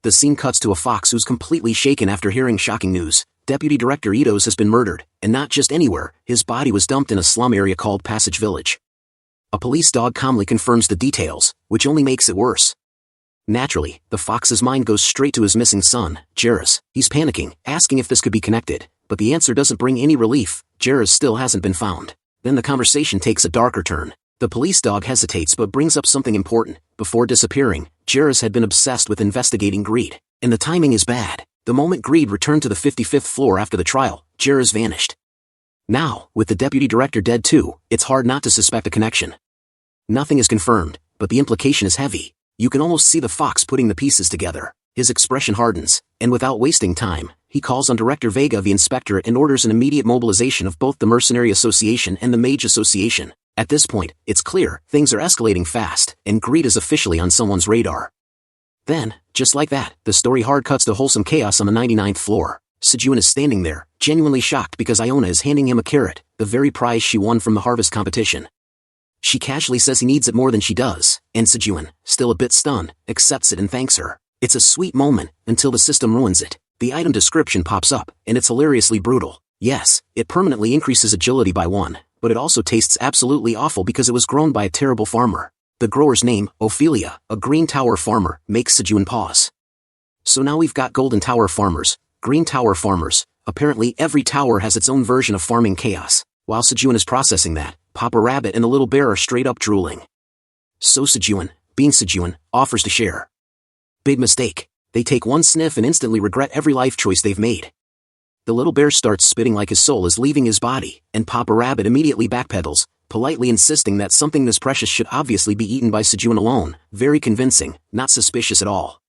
The scene cuts to a fox who's completely shaken after hearing shocking news. Deputy Director Ito's has been murdered, and not just anywhere, his body was dumped in a slum area called Passage Village. A police dog calmly confirms the details, which only makes it worse. Naturally, the fox's mind goes straight to his missing son, Jairus. He's panicking, asking if this could be connected, but the answer doesn't bring any relief. Jairus still hasn't been found. Then the conversation takes a darker turn. The police dog hesitates but brings up something important. Before disappearing, Jairus had been obsessed with investigating greed, and the timing is bad. The moment greed returned to the 55th floor after the trial, Jairus vanished. Now, with the deputy director dead too, it's hard not to suspect a connection. Nothing is confirmed, but the implication is heavy. You can almost see the fox putting the pieces together. His expression hardens, and without wasting time, he calls on Director Vega of the Inspectorate and orders an immediate mobilization of both the Mercenary Association and the Mage Association. At this point, it's clear, things are escalating fast, and greed is officially on someone's radar. Then, just like that, the story hard cuts to wholesome chaos on the 99th floor. Sejun is standing there, genuinely shocked because Iona is handing him a carrot, the very prize she won from the harvest competition. She casually says he needs it more than she does, and Sejun, still a bit stunned, accepts it and thanks her. It's a sweet moment, until the system ruins it. The item description pops up, and it's hilariously brutal. Yes, it permanently increases agility by 1, but it also tastes absolutely awful because it was grown by a terrible farmer. The grower's name, Ophelia, a Green Tower farmer, makes Sejun pause. So now we've got Golden Tower farmers, Green Tower farmers. Apparently every tower has its own version of farming chaos. While Sejun is processing that, Papa Rabbit and the little bear are straight up drooling. So Sejun, being Sejun, offers to share. Big mistake. They take one sniff and instantly regret every life choice they've made. The little bear starts spitting like his soul is leaving his body, and Papa Rabbit immediately backpedals, politely insisting that something this precious should obviously be eaten by Sejun alone. Very convincing, not suspicious at all.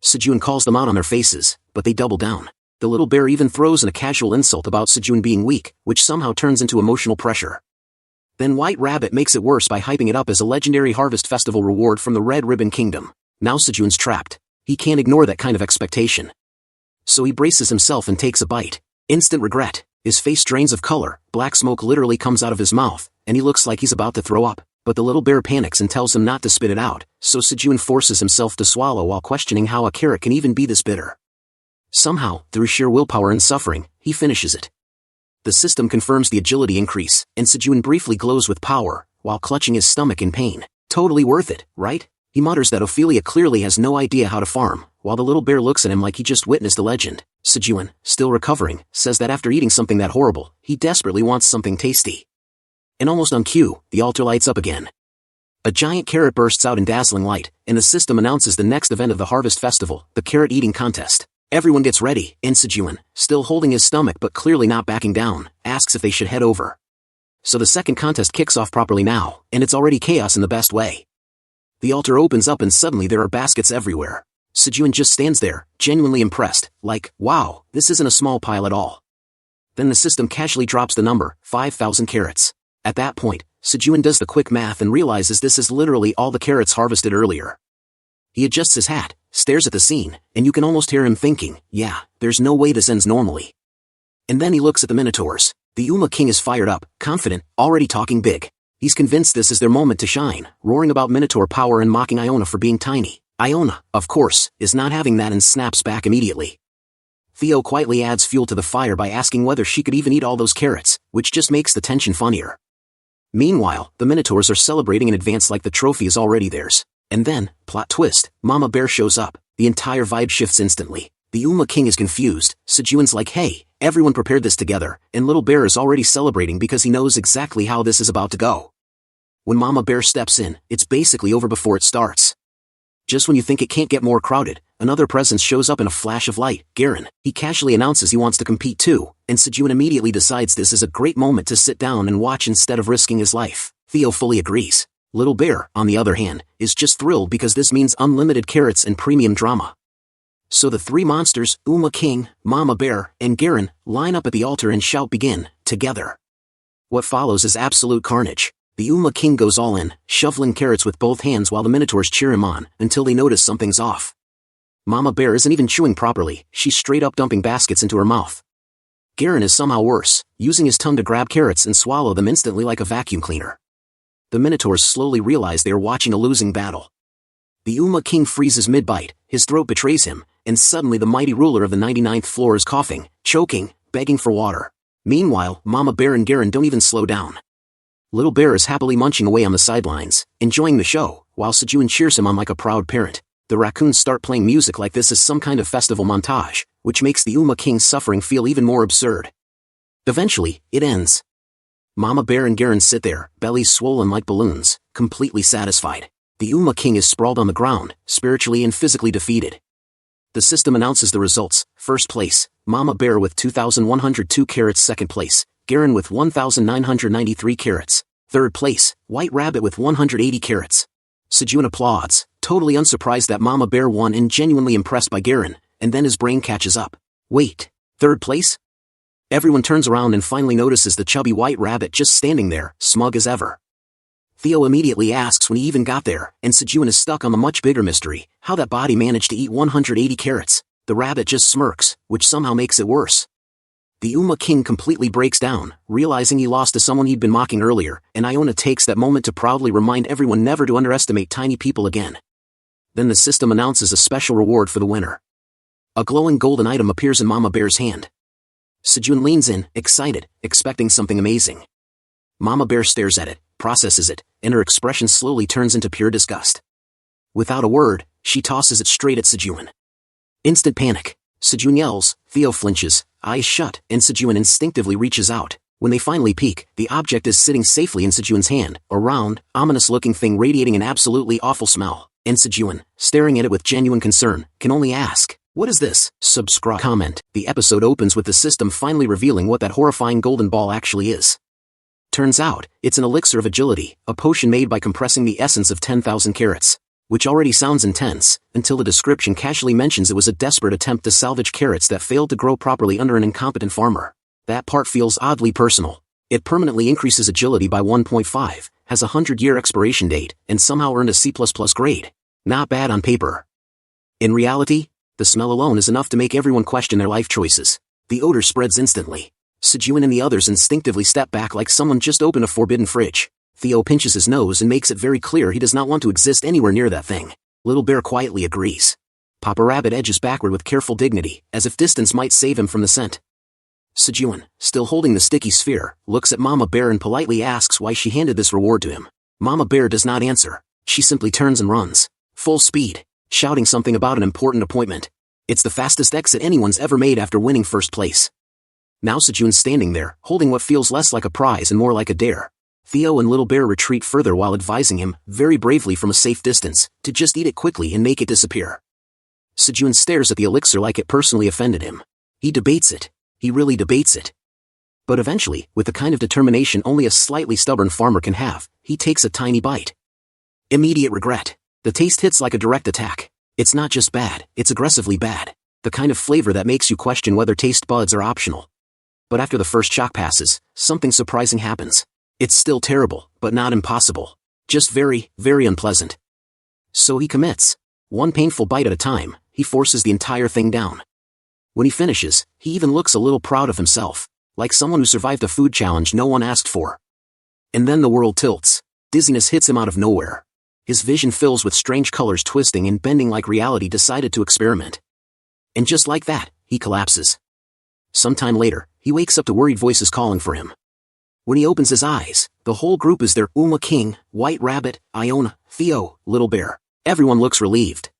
Sejun calls them out on their faces, but they double down. The little bear even throws in a casual insult about Sejun being weak, which somehow turns into emotional pressure. Then White Rabbit makes it worse by hyping it up as a legendary Harvest Festival reward from the Red Ribbon Kingdom. Now Sejun's trapped. He can't ignore that kind of expectation. So he braces himself and takes a bite. Instant regret. His face drains of color, black smoke literally comes out of his mouth, and he looks like he's about to throw up. But the little bear panics and tells him not to spit it out, so Sejun forces himself to swallow while questioning how a carrot can even be this bitter. Somehow, through sheer willpower and suffering, he finishes it. The system confirms the agility increase, and Sejun briefly glows with power, while clutching his stomach in pain. Totally worth it, right? He mutters that Ophelia clearly has no idea how to farm, while the little bear looks at him like he just witnessed a legend. Sejun, still recovering, says that after eating something that horrible, he desperately wants something tasty. And almost on cue, the altar lights up again. A giant carrot bursts out in dazzling light, and the system announces the next event of the Harvest Festival, the Carrot Eating Contest. Everyone gets ready, and Sejun, still holding his stomach but clearly not backing down, asks if they should head over. So the second contest kicks off properly now, and it's already chaos in the best way. The altar opens up and suddenly there are baskets everywhere. Sejun just stands there, genuinely impressed, like, wow, this isn't a small pile at all. Then the system casually drops the number, 5,000 carrots. At that point, Sejun does the quick math and realizes this is literally all the carrots harvested earlier. He adjusts his hat, stares at the scene, and you can almost hear him thinking, yeah, there's no way this ends normally. And then he looks at the Minotaurs. The Uma King is fired up, confident, already talking big. He's convinced this is their moment to shine, roaring about Minotaur power and mocking Iona for being tiny. Iona, of course, is not having that and snaps back immediately. Theo quietly adds fuel to the fire by asking whether she could even eat all those carrots, which just makes the tension funnier. Meanwhile, the Minotaurs are celebrating in advance like the trophy is already theirs. And then, plot twist, Mama Bear shows up. The entire vibe shifts instantly. The Uma King is confused. Sejun's like, hey, everyone prepared this together, and Little Bear is already celebrating because he knows exactly how this is about to go. When Mama Bear steps in, it's basically over before it starts. Just when you think it can't get more crowded, another presence shows up in a flash of light, Garen. He casually announces he wants to compete too, and Sejun immediately decides this is a great moment to sit down and watch instead of risking his life. Theo fully agrees. Little Bear, on the other hand, is just thrilled because this means unlimited carrots and premium drama. So the three monsters, Uma King, Mama Bear, and Garen, line up at the altar and shout begin, together. What follows is absolute carnage. The Uma King goes all in, shoveling carrots with both hands while the Minotaurs cheer him on, until they notice something's off. Mama Bear isn't even chewing properly, she's straight up dumping baskets into her mouth. Garen is somehow worse, using his tongue to grab carrots and swallow them instantly like a vacuum cleaner. The Minotaurs slowly realize they are watching a losing battle. The King freezes mid-bite, his throat betrays him, and suddenly the mighty ruler of the 99th floor is coughing, choking, begging for water. Meanwhile, Mama Bear and Garen don't even slow down. Little Bear is happily munching away on the sidelines, enjoying the show, while Sejun cheers him on like a proud parent. The raccoons start playing music like this is some kind of festival montage, which makes the King's suffering feel even more absurd. Eventually, it ends. Mama Bear and Garen sit there, bellies swollen like balloons, completely satisfied. The King is sprawled on the ground, spiritually and physically defeated. The system announces the results. First place, Mama Bear with 2,102 carats. Second place, Garen with 1,993 carats. Third place, White Rabbit with 180 carats. Sejun applauds, totally unsurprised that Mama Bear won and genuinely impressed by Garen, and then his brain catches up. Wait, third place? Everyone turns around and finally notices the chubby White Rabbit just standing there, smug as ever. Theo immediately asks when he even got there, and Sejun is stuck on the much bigger mystery, how that body managed to eat 180 carats. The rabbit just smirks, which somehow makes it worse. The King completely breaks down, realizing he lost to someone he'd been mocking earlier, and Iona takes that moment to proudly remind everyone never to underestimate tiny people again. Then the system announces a special reward for the winner. A glowing golden item appears in Mama Bear's hand. Sejun leans in, excited, expecting something amazing. Mama Bear stares at it, processes it, and her expression slowly turns into pure disgust. Without a word, she tosses it straight at Sejun. Instant panic. Sejun yells, Theo flinches, eyes shut, and Sejun instinctively reaches out. When they finally peek, the object is sitting safely in Sejun's hand, a round, ominous-looking thing radiating an absolutely awful smell. And Sejun, staring at it with genuine concern, can only ask, "What is this?" Subscribe. Comment. The episode opens with the system finally revealing what that horrifying golden ball actually is. Turns out, it's an elixir of agility, a potion made by compressing the essence of 10,000 carats. Which already sounds intense, until the description casually mentions it was a desperate attempt to salvage carrots that failed to grow properly under an incompetent farmer. That part feels oddly personal. It permanently increases agility by 1.5, has a 100-year expiration date, and somehow earned a C++ grade. Not bad on paper. In reality, the smell alone is enough to make everyone question their life choices. The odor spreads instantly. Sejun and the others instinctively step back like someone just opened a forbidden fridge. Theo pinches his nose and makes it very clear he does not want to exist anywhere near that thing. Little Bear quietly agrees. Papa Rabbit edges backward with careful dignity, as if distance might save him from the scent. Sejun, still holding the sticky sphere, looks at Mama Bear and politely asks why she handed this reward to him. Mama Bear does not answer. She simply turns and runs. Full speed, shouting something about an important appointment. It's the fastest exit anyone's ever made after winning first place. Now Sejun's standing there, holding what feels less like a prize and more like a dare. Theo and Little Bear retreat further while advising him, very bravely from a safe distance, to just eat it quickly and make it disappear. Sejun stares at the elixir like it personally offended him. He debates it. He really debates it. But eventually, with the kind of determination only a slightly stubborn farmer can have, he takes a tiny bite. Immediate regret. The taste hits like a direct attack. It's not just bad, it's aggressively bad. The kind of flavor that makes you question whether taste buds are optional. But after the first shock passes, something surprising happens. It's still terrible, but not impossible. Just very, very unpleasant. So he commits. One painful bite at a time, he forces the entire thing down. When he finishes, he even looks a little proud of himself, like someone who survived a food challenge no one asked for. And then the world tilts. Dizziness hits him out of nowhere. His vision fills with strange colors twisting and bending like reality decided to experiment. And just like that, he collapses. Sometime later, he wakes up to worried voices calling for him. When he opens his eyes, the whole group is there: King, White Rabbit, Iona, Theo, Little Bear. Everyone looks relieved.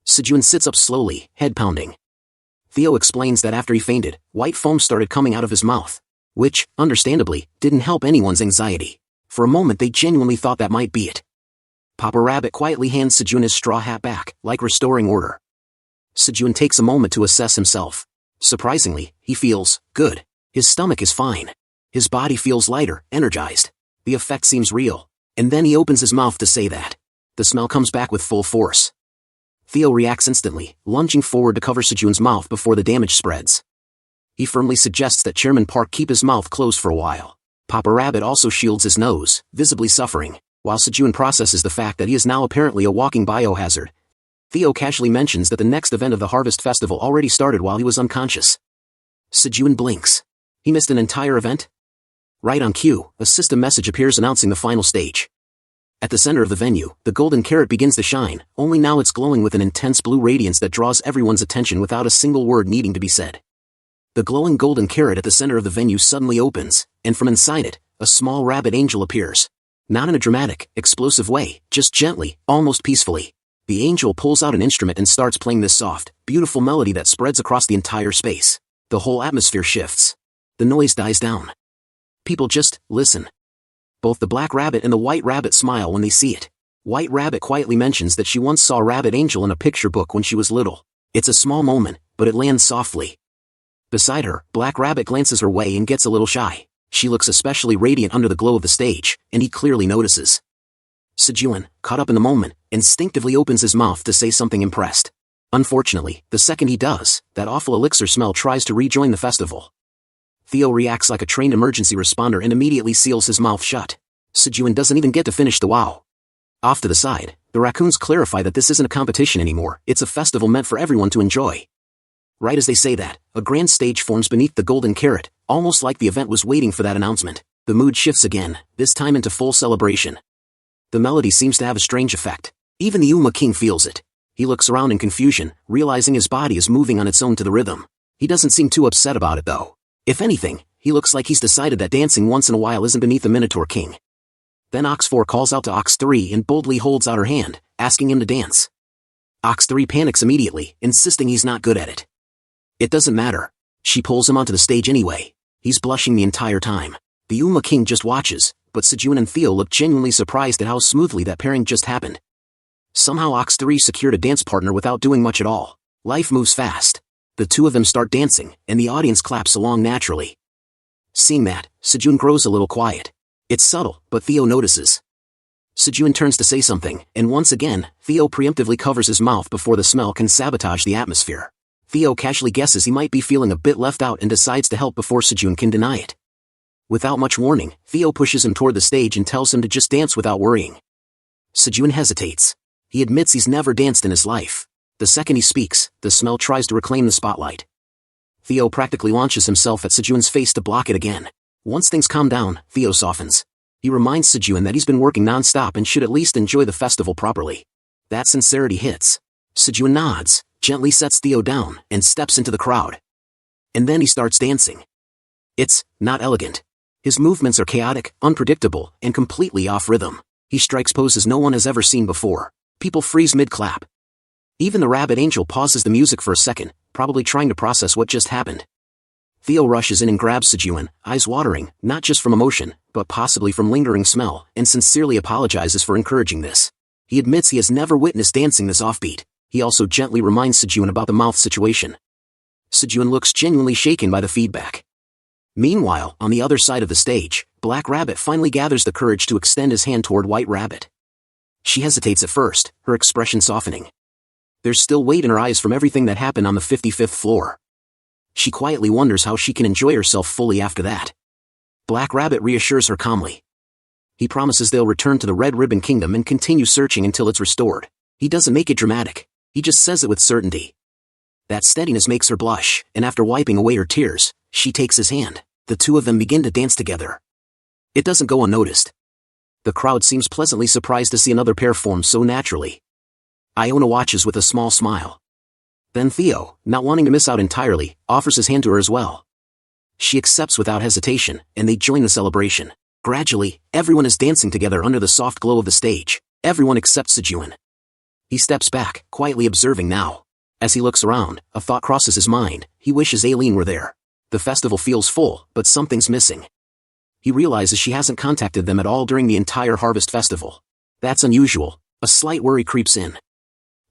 Sejun sits up slowly, head pounding. Theo explains that after he fainted, white foam started coming out of his mouth, which, understandably, didn't help anyone's anxiety. For a moment they genuinely thought that might be it. Papa Rabbit quietly hands Sejun his straw hat back, like restoring order. Sejun takes a moment to assess himself. Surprisingly, he feels good. His stomach is fine. His body feels lighter, energized. The effect seems real. And then he opens his mouth to say that. The smell comes back with full force. Theo reacts instantly, lunging forward to cover Sejun's mouth before the damage spreads. He firmly suggests that Chairman Park keep his mouth closed for a while. Papa Rabbit also shields his nose, visibly suffering, while Sejun processes the fact that he is now apparently a walking biohazard. Theo casually mentions that the next event of the Harvest Festival already started while he was unconscious. Sejun blinks. He missed an entire event? Right on cue, a system message appears announcing the final stage. At the center of the venue, the golden carrot begins to shine, only now it's glowing with an intense blue radiance that draws everyone's attention without a single word needing to be said. The glowing golden carrot at the center of the venue suddenly opens, and from inside it, a small rabbit angel appears. Not in a dramatic, explosive way, just gently, almost peacefully. The angel pulls out an instrument and starts playing this soft, beautiful melody that spreads across the entire space. The whole atmosphere shifts. The noise dies down. People just listen. Both the black rabbit and the white rabbit smile when they see it. White rabbit quietly mentions that she once saw Rabbit Angel in a picture book when she was little. It's a small moment, but it lands softly. Beside her, Black Rabbit glances her way and gets a little shy. She looks especially radiant under the glow of the stage, and he clearly notices. Sejun, caught up in the moment, instinctively opens his mouth to say something impressed. Unfortunately, the second he does, that awful elixir smell tries to rejoin the festival. Theo reacts like a trained emergency responder and immediately seals his mouth shut. Sejun doesn't even get to finish the wow. Off to the side, the raccoons clarify that this isn't a competition anymore, it's a festival meant for everyone to enjoy. Right as they say that, a grand stage forms beneath the golden carrot, almost like the event was waiting for that announcement. The mood shifts again, this time into full celebration. The melody seems to have a strange effect. Even the Uma King feels it. He looks around in confusion, realizing his body is moving on its own to the rhythm. He doesn't seem too upset about it though. If anything, he looks like he's decided that dancing once in a while isn't beneath the Minotaur King. Then Ox 4 calls out to Ox 3 and boldly holds out her hand, asking him to dance. Ox 3 panics immediately, insisting he's not good at it. It doesn't matter. She pulls him onto the stage anyway. He's blushing the entire time. The Uma King just watches, but Sejun and Theo look genuinely surprised at how smoothly that pairing just happened. Somehow Ox 3 secured a dance partner without doing much at all. Life moves fast. The two of them start dancing, and the audience claps along naturally. Seeing that, Sejun grows a little quiet. It's subtle, but Theo notices. Sejun turns to say something, and once again, Theo preemptively covers his mouth before the smell can sabotage the atmosphere. Theo casually guesses he might be feeling a bit left out and decides to help before Sejun can deny it. Without much warning, Theo pushes him toward the stage and tells him to just dance without worrying. Sejun hesitates. He admits he's never danced in his life. The second he speaks, the smell tries to reclaim the spotlight. Theo practically launches himself at Sejun's face to block it again. Once things calm down, Theo softens. He reminds Sejun that he's been working non-stop and should at least enjoy the festival properly. That sincerity hits. Sejun nods, gently sets Theo down, and steps into the crowd. And then he starts dancing. It's not elegant. His movements are chaotic, unpredictable, and completely off rhythm. He strikes poses no one has ever seen before. People freeze mid-clap. Even the Rabbit Angel pauses the music for a second, probably trying to process what just happened. Theo rushes in and grabs Sejun, eyes watering, not just from emotion, but possibly from lingering smell, and sincerely apologizes for encouraging this. He admits he has never witnessed dancing this offbeat. He also gently reminds Sejun about the mouth situation. Sejun looks genuinely shaken by the feedback. Meanwhile, on the other side of the stage, Black Rabbit finally gathers the courage to extend his hand toward White Rabbit. She hesitates at first, her expression softening. There's still weight in her eyes from everything that happened on the 55th floor. She quietly wonders how she can enjoy herself fully after that. Black Rabbit reassures her calmly. He promises they'll return to the Red Ribbon Kingdom and continue searching until it's restored. He doesn't make it dramatic. He just says it with certainty. That steadiness makes her blush, and after wiping away her tears, she takes his hand. The two of them begin to dance together. It doesn't go unnoticed. The crowd seems pleasantly surprised to see another pair form so naturally. Iona watches with a small smile. Then Theo, not wanting to miss out entirely, offers his hand to her as well. She accepts without hesitation, and they join the celebration. Gradually, everyone is dancing together under the soft glow of the stage. Everyone except Sejun. He steps back, quietly observing now. As he looks around, a thought crosses his mind. He wishes Aileen were there. The festival feels full, but something's missing. He realizes she hasn't contacted them at all during the entire Harvest Festival. That's unusual. A slight worry creeps in.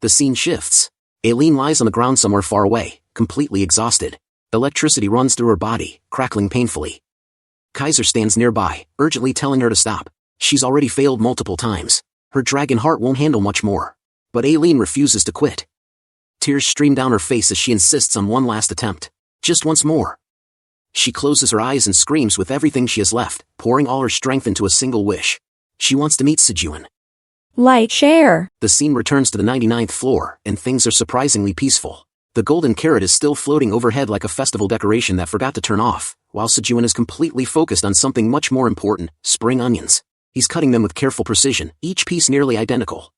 The scene shifts. Aileen lies on the ground somewhere far away, completely exhausted. Electricity runs through her body, crackling painfully. Kaiser stands nearby, urgently telling her to stop. She's already failed multiple times. Her dragon heart won't handle much more. But Aileen refuses to quit. Tears stream down her face as she insists on one last attempt. Just once more. She closes her eyes and screams with everything she has left, pouring all her strength into a single wish. She wants to meet Sejun. Like, share. The scene returns to the 99th floor, and things are surprisingly peaceful. The golden carrot is still floating overhead like a festival decoration that forgot to turn off, while Sejun is completely focused on something much more important, spring onions. He's cutting them with careful precision, each piece nearly identical.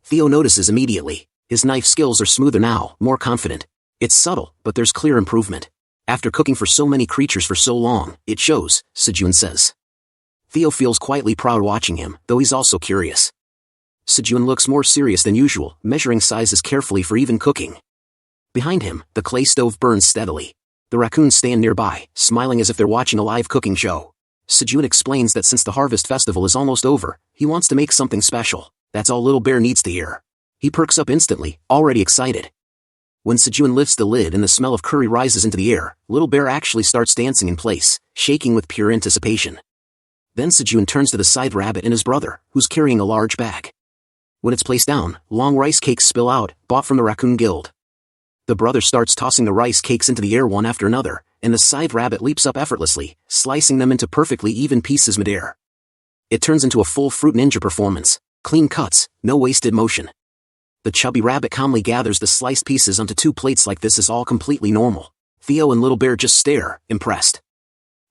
Theo notices immediately. His knife skills are smoother now, more confident. It's subtle, but there's clear improvement. After cooking for so many creatures for so long, it shows, Sejun says. Theo feels quietly proud watching him, though he's also curious. Sejun looks more serious than usual, measuring sizes carefully for even cooking. Behind him, the clay stove burns steadily. The raccoons stand nearby, smiling as if they're watching a live cooking show. Sejun explains that since the harvest festival is almost over, he wants to make something special. That's all Little Bear needs to hear. He perks up instantly, already excited. When Sejun lifts the lid and the smell of curry rises into the air, Little Bear actually starts dancing in place, shaking with pure anticipation. Then Sejun turns to the side rabbit and his brother, who's carrying a large bag. When it's placed down, long rice cakes spill out, bought from the raccoon guild. The brother starts tossing the rice cakes into the air one after another, and the side rabbit leaps up effortlessly, slicing them into perfectly even pieces midair. It turns into a full fruit ninja performance. Clean cuts, no wasted motion. The chubby rabbit calmly gathers the sliced pieces onto 2 plates like this is all completely normal. Theo and Little Bear just stare, impressed.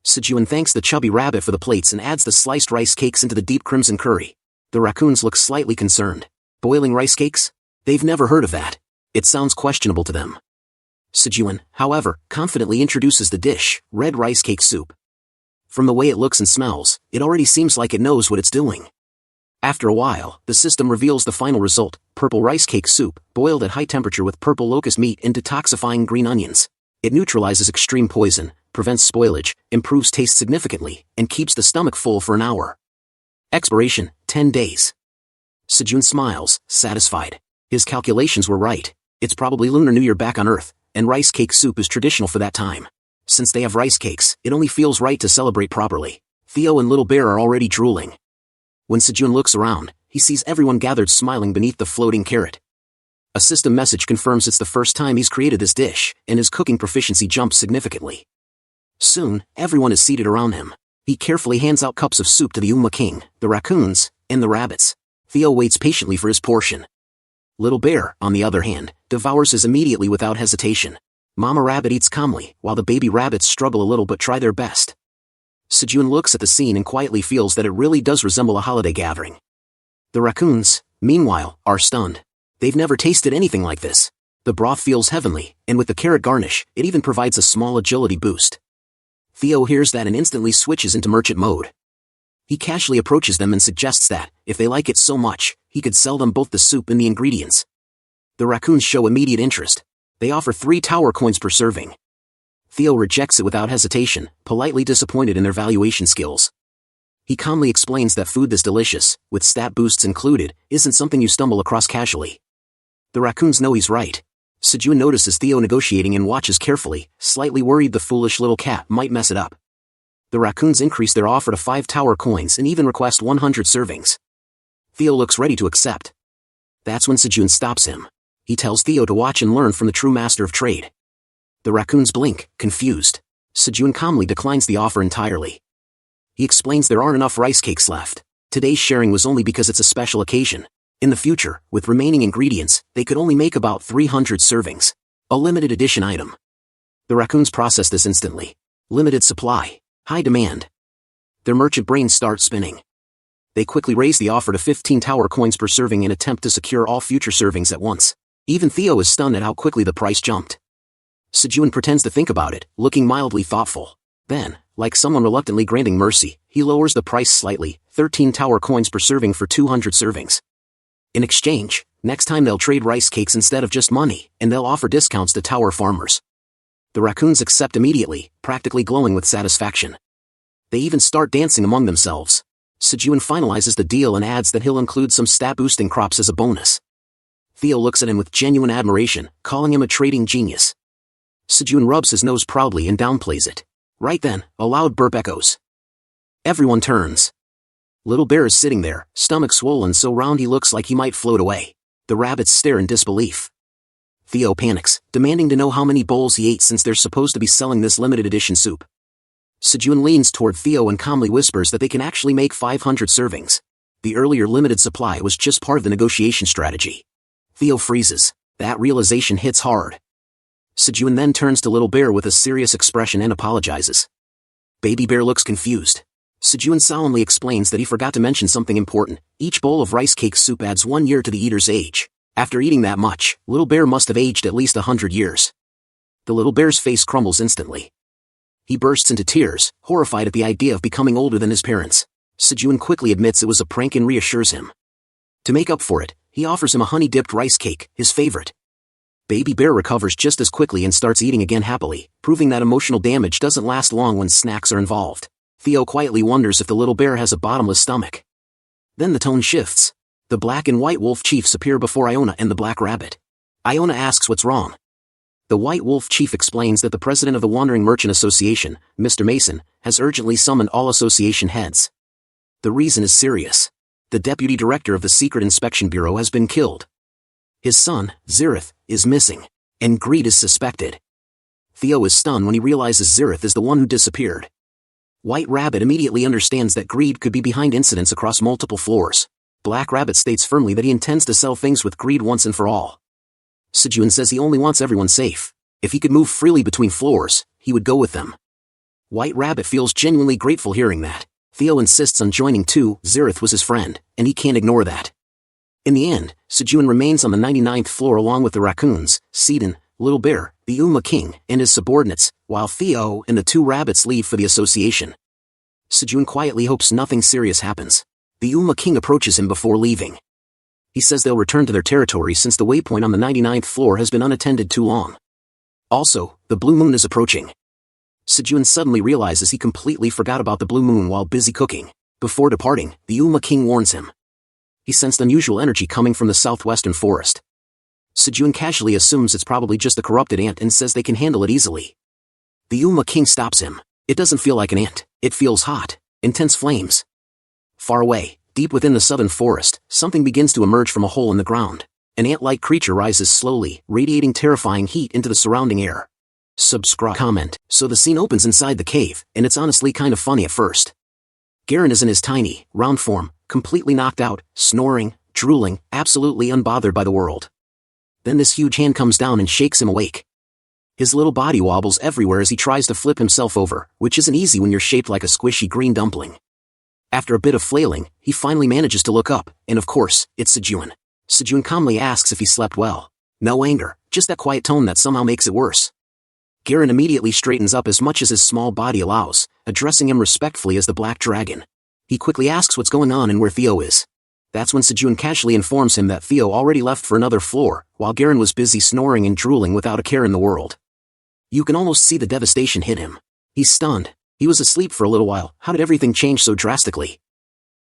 Sejun thanks the chubby rabbit for the plates and adds the sliced rice cakes into the deep crimson curry. The raccoons look slightly concerned. Boiling rice cakes? They've never heard of that. It sounds questionable to them. Sejun, however, confidently introduces the dish, red rice cake soup. From the way it looks and smells, it already seems like it knows what it's doing. After a while, the system reveals the final result, purple rice cake soup, boiled at high temperature with purple locust meat and detoxifying green onions. It neutralizes extreme poison, prevents spoilage, improves taste significantly, and keeps the stomach full for an hour. Expiration, 10 days. Sejun smiles, satisfied. His calculations were right. It's probably Lunar New Year back on Earth, and rice cake soup is traditional for that time. Since they have rice cakes, it only feels right to celebrate properly. Theo and Little Bear are already drooling. When Sejun looks around, he sees everyone gathered smiling beneath the floating carrot. A system message confirms it's the first time he's created this dish, and his cooking proficiency jumps significantly. Soon, everyone is seated around him. He carefully hands out cups of soup to the Uma King, the raccoons, and the rabbits. Theo waits patiently for his portion. Little Bear, on the other hand, devours his immediately without hesitation. Mama Rabbit eats calmly, while the baby rabbits struggle a little but try their best. Sejun looks at the scene and quietly feels that it really does resemble a holiday gathering. The raccoons, meanwhile, are stunned. They've never tasted anything like this. The broth feels heavenly, and with the carrot garnish, it even provides a small agility boost. Theo hears that and instantly switches into merchant mode. He casually approaches them and suggests that, if they like it so much, he could sell them both the soup and the ingredients. The raccoons show immediate interest. They offer 3 tower coins per serving. Theo rejects it without hesitation, politely disappointed in their valuation skills. He calmly explains that food this delicious, with stat boosts included, isn't something you stumble across casually. The raccoons know he's right. Sejun notices Theo negotiating and watches carefully, slightly worried the foolish little cat might mess it up. The raccoons increase their offer to 5 tower coins and even request 100 servings. Theo looks ready to accept. That's when Sejun stops him. He tells Theo to watch and learn from the true master of trade. The raccoons blink, confused. Sejun calmly declines the offer entirely. He explains there aren't enough rice cakes left. Today's sharing was only because it's a special occasion. In the future, with remaining ingredients, they could only make about 300 servings. A limited edition item. The raccoons process this instantly. Limited supply. High demand. Their merchant brains start spinning. They quickly raise the offer to 15 tower coins per serving and attempt to secure all future servings at once. Even Theo is stunned at how quickly the price jumped. Sejun pretends to think about it, looking mildly thoughtful. Then, like someone reluctantly granting mercy, he lowers the price slightly, 13 tower coins per serving for 200 servings. In exchange, next time they'll trade rice cakes instead of just money, and they'll offer discounts to tower farmers. The raccoons accept immediately, practically glowing with satisfaction. They even start dancing among themselves. Sejun finalizes the deal and adds that he'll include some stat-boosting crops as a bonus. Theo looks at him with genuine admiration, calling him a trading genius. Sejun rubs his nose proudly and downplays it. Right then, a loud burp echoes. Everyone turns. Little Bear is sitting there, stomach swollen so round he looks like he might float away. The rabbits stare in disbelief. Theo panics, demanding to know how many bowls he ate since they're supposed to be selling this limited edition soup. Sejun leans toward Theo and calmly whispers that they can actually make 500 servings. The earlier limited supply was just part of the negotiation strategy. Theo freezes. That realization hits hard. Sejun then turns to Little Bear with a serious expression and apologizes. Baby Bear looks confused. Sejun solemnly explains that he forgot to mention something important. Each bowl of rice cake soup adds 1 year to the eater's age. After eating that much, Little Bear must have aged at least 100 years. The little bear's face crumbles instantly. He bursts into tears, horrified at the idea of becoming older than his parents. Sejun quickly admits it was a prank and reassures him. To make up for it, he offers him a honey-dipped rice cake, his favorite. Baby Bear recovers just as quickly and starts eating again happily, proving that emotional damage doesn't last long when snacks are involved. Theo quietly wonders if the little bear has a bottomless stomach. Then the tone shifts. The black and white wolf chiefs appear before Iona and the black rabbit. Iona asks what's wrong. The white wolf chief explains that the president of the Wandering Merchant Association, Mr. Mason, has urgently summoned all association heads. The reason is serious. The deputy director of the Secret Inspection Bureau has been killed. His son, Zirith, is missing, and Greed is suspected. Theo is stunned when he realizes Zirith is the one who disappeared. White Rabbit immediately understands that Greed could be behind incidents across multiple floors. Black Rabbit states firmly that he intends to sell things with Greed once and for all. Sejun says he only wants everyone safe. If he could move freely between floors, he would go with them. White Rabbit feels genuinely grateful hearing that. Theo insists on joining too. Zirith was his friend, and he can't ignore that. In the end, Sejun remains on the 99th floor along with the raccoons, Seedon, Little Bear, the Uma King, and his subordinates, while Theo and the 2 rabbits leave for the association. Sejun quietly hopes nothing serious happens. The Uma King approaches him before leaving. He says they'll return to their territory since the waypoint on the 99th floor has been unattended too long. Also, the blue moon is approaching. Sejun suddenly realizes he completely forgot about the blue moon while busy cooking. Before departing, the Uma King warns him. He sensed unusual energy coming from the southwestern forest. Sejun casually assumes it's probably just a corrupted ant and says they can handle it easily. The Uma King stops him. It doesn't feel like an ant. It feels hot. Intense flames. Far away, deep within the southern forest, something begins to emerge from a hole in the ground. An ant-like creature rises slowly, radiating terrifying heat into the surrounding air. Subscribe. Comment. So the scene opens inside the cave, and it's honestly kind of funny at first. Garen is in his tiny, round form, completely knocked out, snoring, drooling, absolutely unbothered by the world. Then this huge hand comes down and shakes him awake. His little body wobbles everywhere as he tries to flip himself over, which isn't easy when you're shaped like a squishy green dumpling. After a bit of flailing, he finally manages to look up, and of course, it's Sejun. Sejun calmly asks if he slept well. No anger, just that quiet tone that somehow makes it worse. Garen immediately straightens up as much as his small body allows, addressing him respectfully as the Black Dragon. He quickly asks what's going on and where Theo is. That's when Sejun casually informs him that Theo already left for another floor, while Garen was busy snoring and drooling without a care in the world. You can almost see the devastation hit him. He's stunned. He was asleep for a little while. How did everything change so drastically?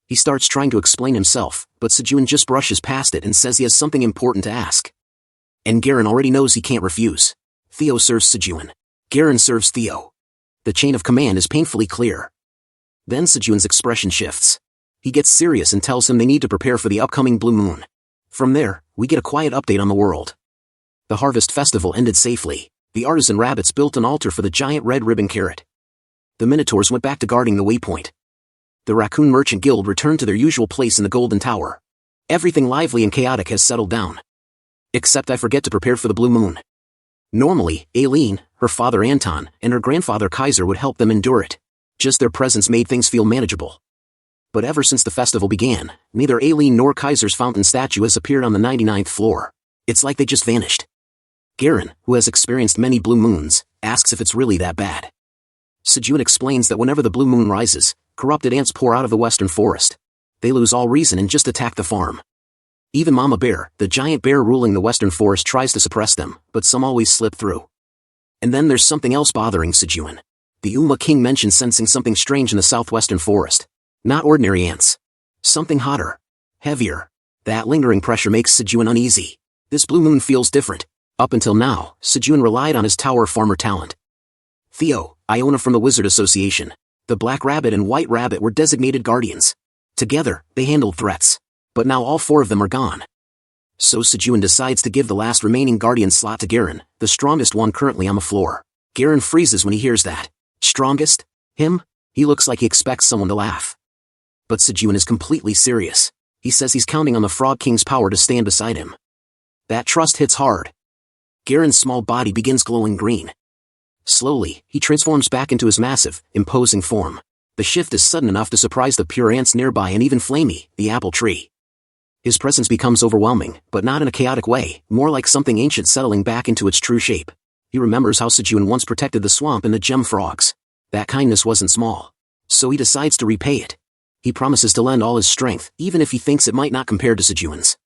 He starts trying to explain himself, but Sejun just brushes past it and says he has something important to ask. And Garen already knows he can't refuse. Theo serves Sejun. Garen serves Theo. The chain of command is painfully clear. Then Sejun's expression shifts. He gets serious and tells him they need to prepare for the upcoming blue moon. From there, we get a quiet update on the world. The harvest festival ended safely. The artisan rabbits built an altar for the giant red ribbon carrot. The minotaurs went back to guarding the waypoint. The Raccoon Merchant Guild returned to their usual place in the Golden Tower. Everything lively and chaotic has settled down. Except I forget to prepare for the blue moon. Normally, Aileen, her father Anton, and her grandfather Kaiser would help them endure it. Just their presence made things feel manageable. But ever since the festival began, neither Aileen nor Kaiser's fountain statue has appeared on the 99th floor. It's like they just vanished. Garen, who has experienced many blue moons, asks if it's really that bad. Sejun explains that whenever the blue moon rises, corrupted ants pour out of the western forest. They lose all reason and just attack the farm. Even Mama Bear, the giant bear ruling the western forest, tries to suppress them, but some always slip through. And then there's something else bothering Sejun. The Uma King mentions sensing something strange in the southwestern forest. Not ordinary ants. Something hotter. Heavier. That lingering pressure makes Sejun uneasy. This blue moon feels different. Up until now, Sejun relied on his tower farmer talent. Theo, Iona from the Wizard Association. The Black Rabbit and White Rabbit were designated guardians. Together, they handled threats. But now all 4 of them are gone. So Sejun decides to give the last remaining guardian slot to Garen, the strongest one currently on the floor. Garen freezes when he hears that. Strongest? Him? He looks like he expects someone to laugh. But Sejun is completely serious. He says he's counting on the Frog King's power to stand beside him. That trust hits hard. Garen's small body begins glowing green. Slowly, he transforms back into his massive, imposing form. The shift is sudden enough to surprise the pure ants nearby and even Flamey, the apple tree. His presence becomes overwhelming, but not in a chaotic way, more like something ancient settling back into its true shape. He remembers how Sejun once protected the swamp and the gem frogs. That kindness wasn't small. So he decides to repay it. He promises to lend all his strength, even if he thinks it might not compare to Sejun's.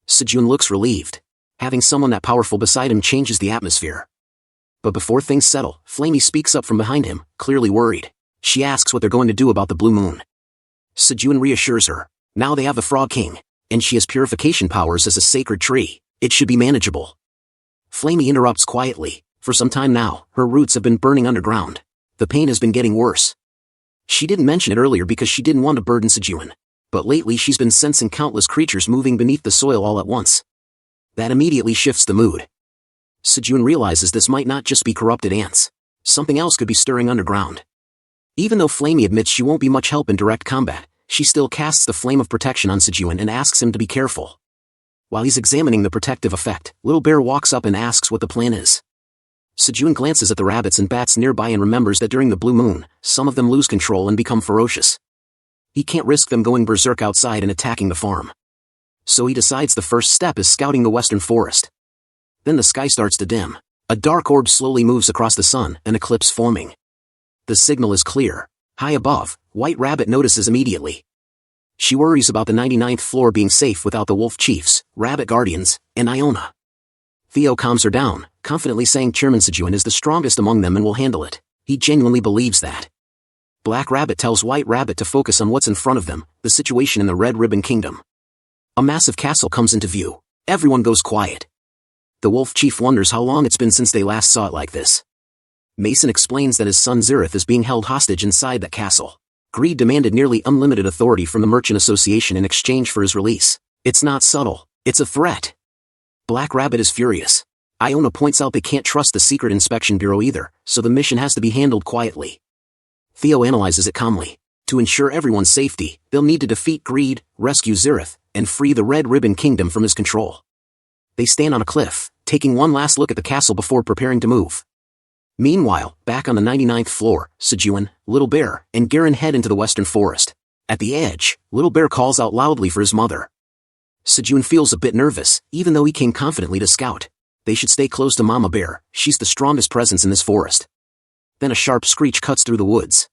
Sejun looks relieved. Having someone that powerful beside him changes the atmosphere. But before things settle, Flamey speaks up from behind him, clearly worried. She asks what they're going to do about the blue moon. Sejun reassures her. Now they have the Frog King, and she has purification powers as a sacred tree. It should be manageable. Flamey interrupts quietly. For some time now, her roots have been burning underground. The pain has been getting worse. She didn't mention it earlier because she didn't want to burden Sejun. But lately she's been sensing countless creatures moving beneath the soil all at once. That immediately shifts the mood. Sejun realizes this might not just be corrupted ants. Something else could be stirring underground. Even though Flamey admits she won't be much help in direct combat, she still casts the flame of protection on Sejun and asks him to be careful. While he's examining the protective effect, Little Bear walks up and asks what the plan is. Sejun glances at the rabbits and bats nearby and remembers that during the blue moon, some of them lose control and become ferocious. He can't risk them going berserk outside and attacking the farm. So he decides the first step is scouting the western forest. Then the sky starts to dim. A dark orb slowly moves across the sun, an eclipse forming. The signal is clear. High above, White Rabbit notices immediately. She worries about the 99th floor being safe without the Wolf Chiefs, Rabbit Guardians, and Iona. Theo calms her down, confidently saying Chairman Sejun is the strongest among them and will handle it. He genuinely believes that. Black Rabbit tells White Rabbit to focus on what's in front of them, the situation in the Red Ribbon Kingdom. A massive castle comes into view. Everyone goes quiet. The Wolf Chief wonders how long it's been since they last saw it like this. Mason explains that his son Zirith is being held hostage inside that castle. Greed demanded nearly unlimited authority from the Merchant Association in exchange for his release. It's not subtle, it's a threat. Black Rabbit is furious. Iona points out they can't trust the Secret Inspection Bureau either, so the mission has to be handled quietly. Theo analyzes it calmly. To ensure everyone's safety, they'll need to defeat Greed, rescue Zirith, and free the Red Ribbon Kingdom from his control. They stand on a cliff, taking one last look at the castle before preparing to move. Meanwhile, back on the 99th floor, Sejun, Little Bear, and Garen head into the western forest. At the edge, Little Bear calls out loudly for his mother. Sejun feels a bit nervous, even though he came confidently to scout. They should stay close to Mama Bear, she's the strongest presence in this forest. Then a sharp screech cuts through the woods.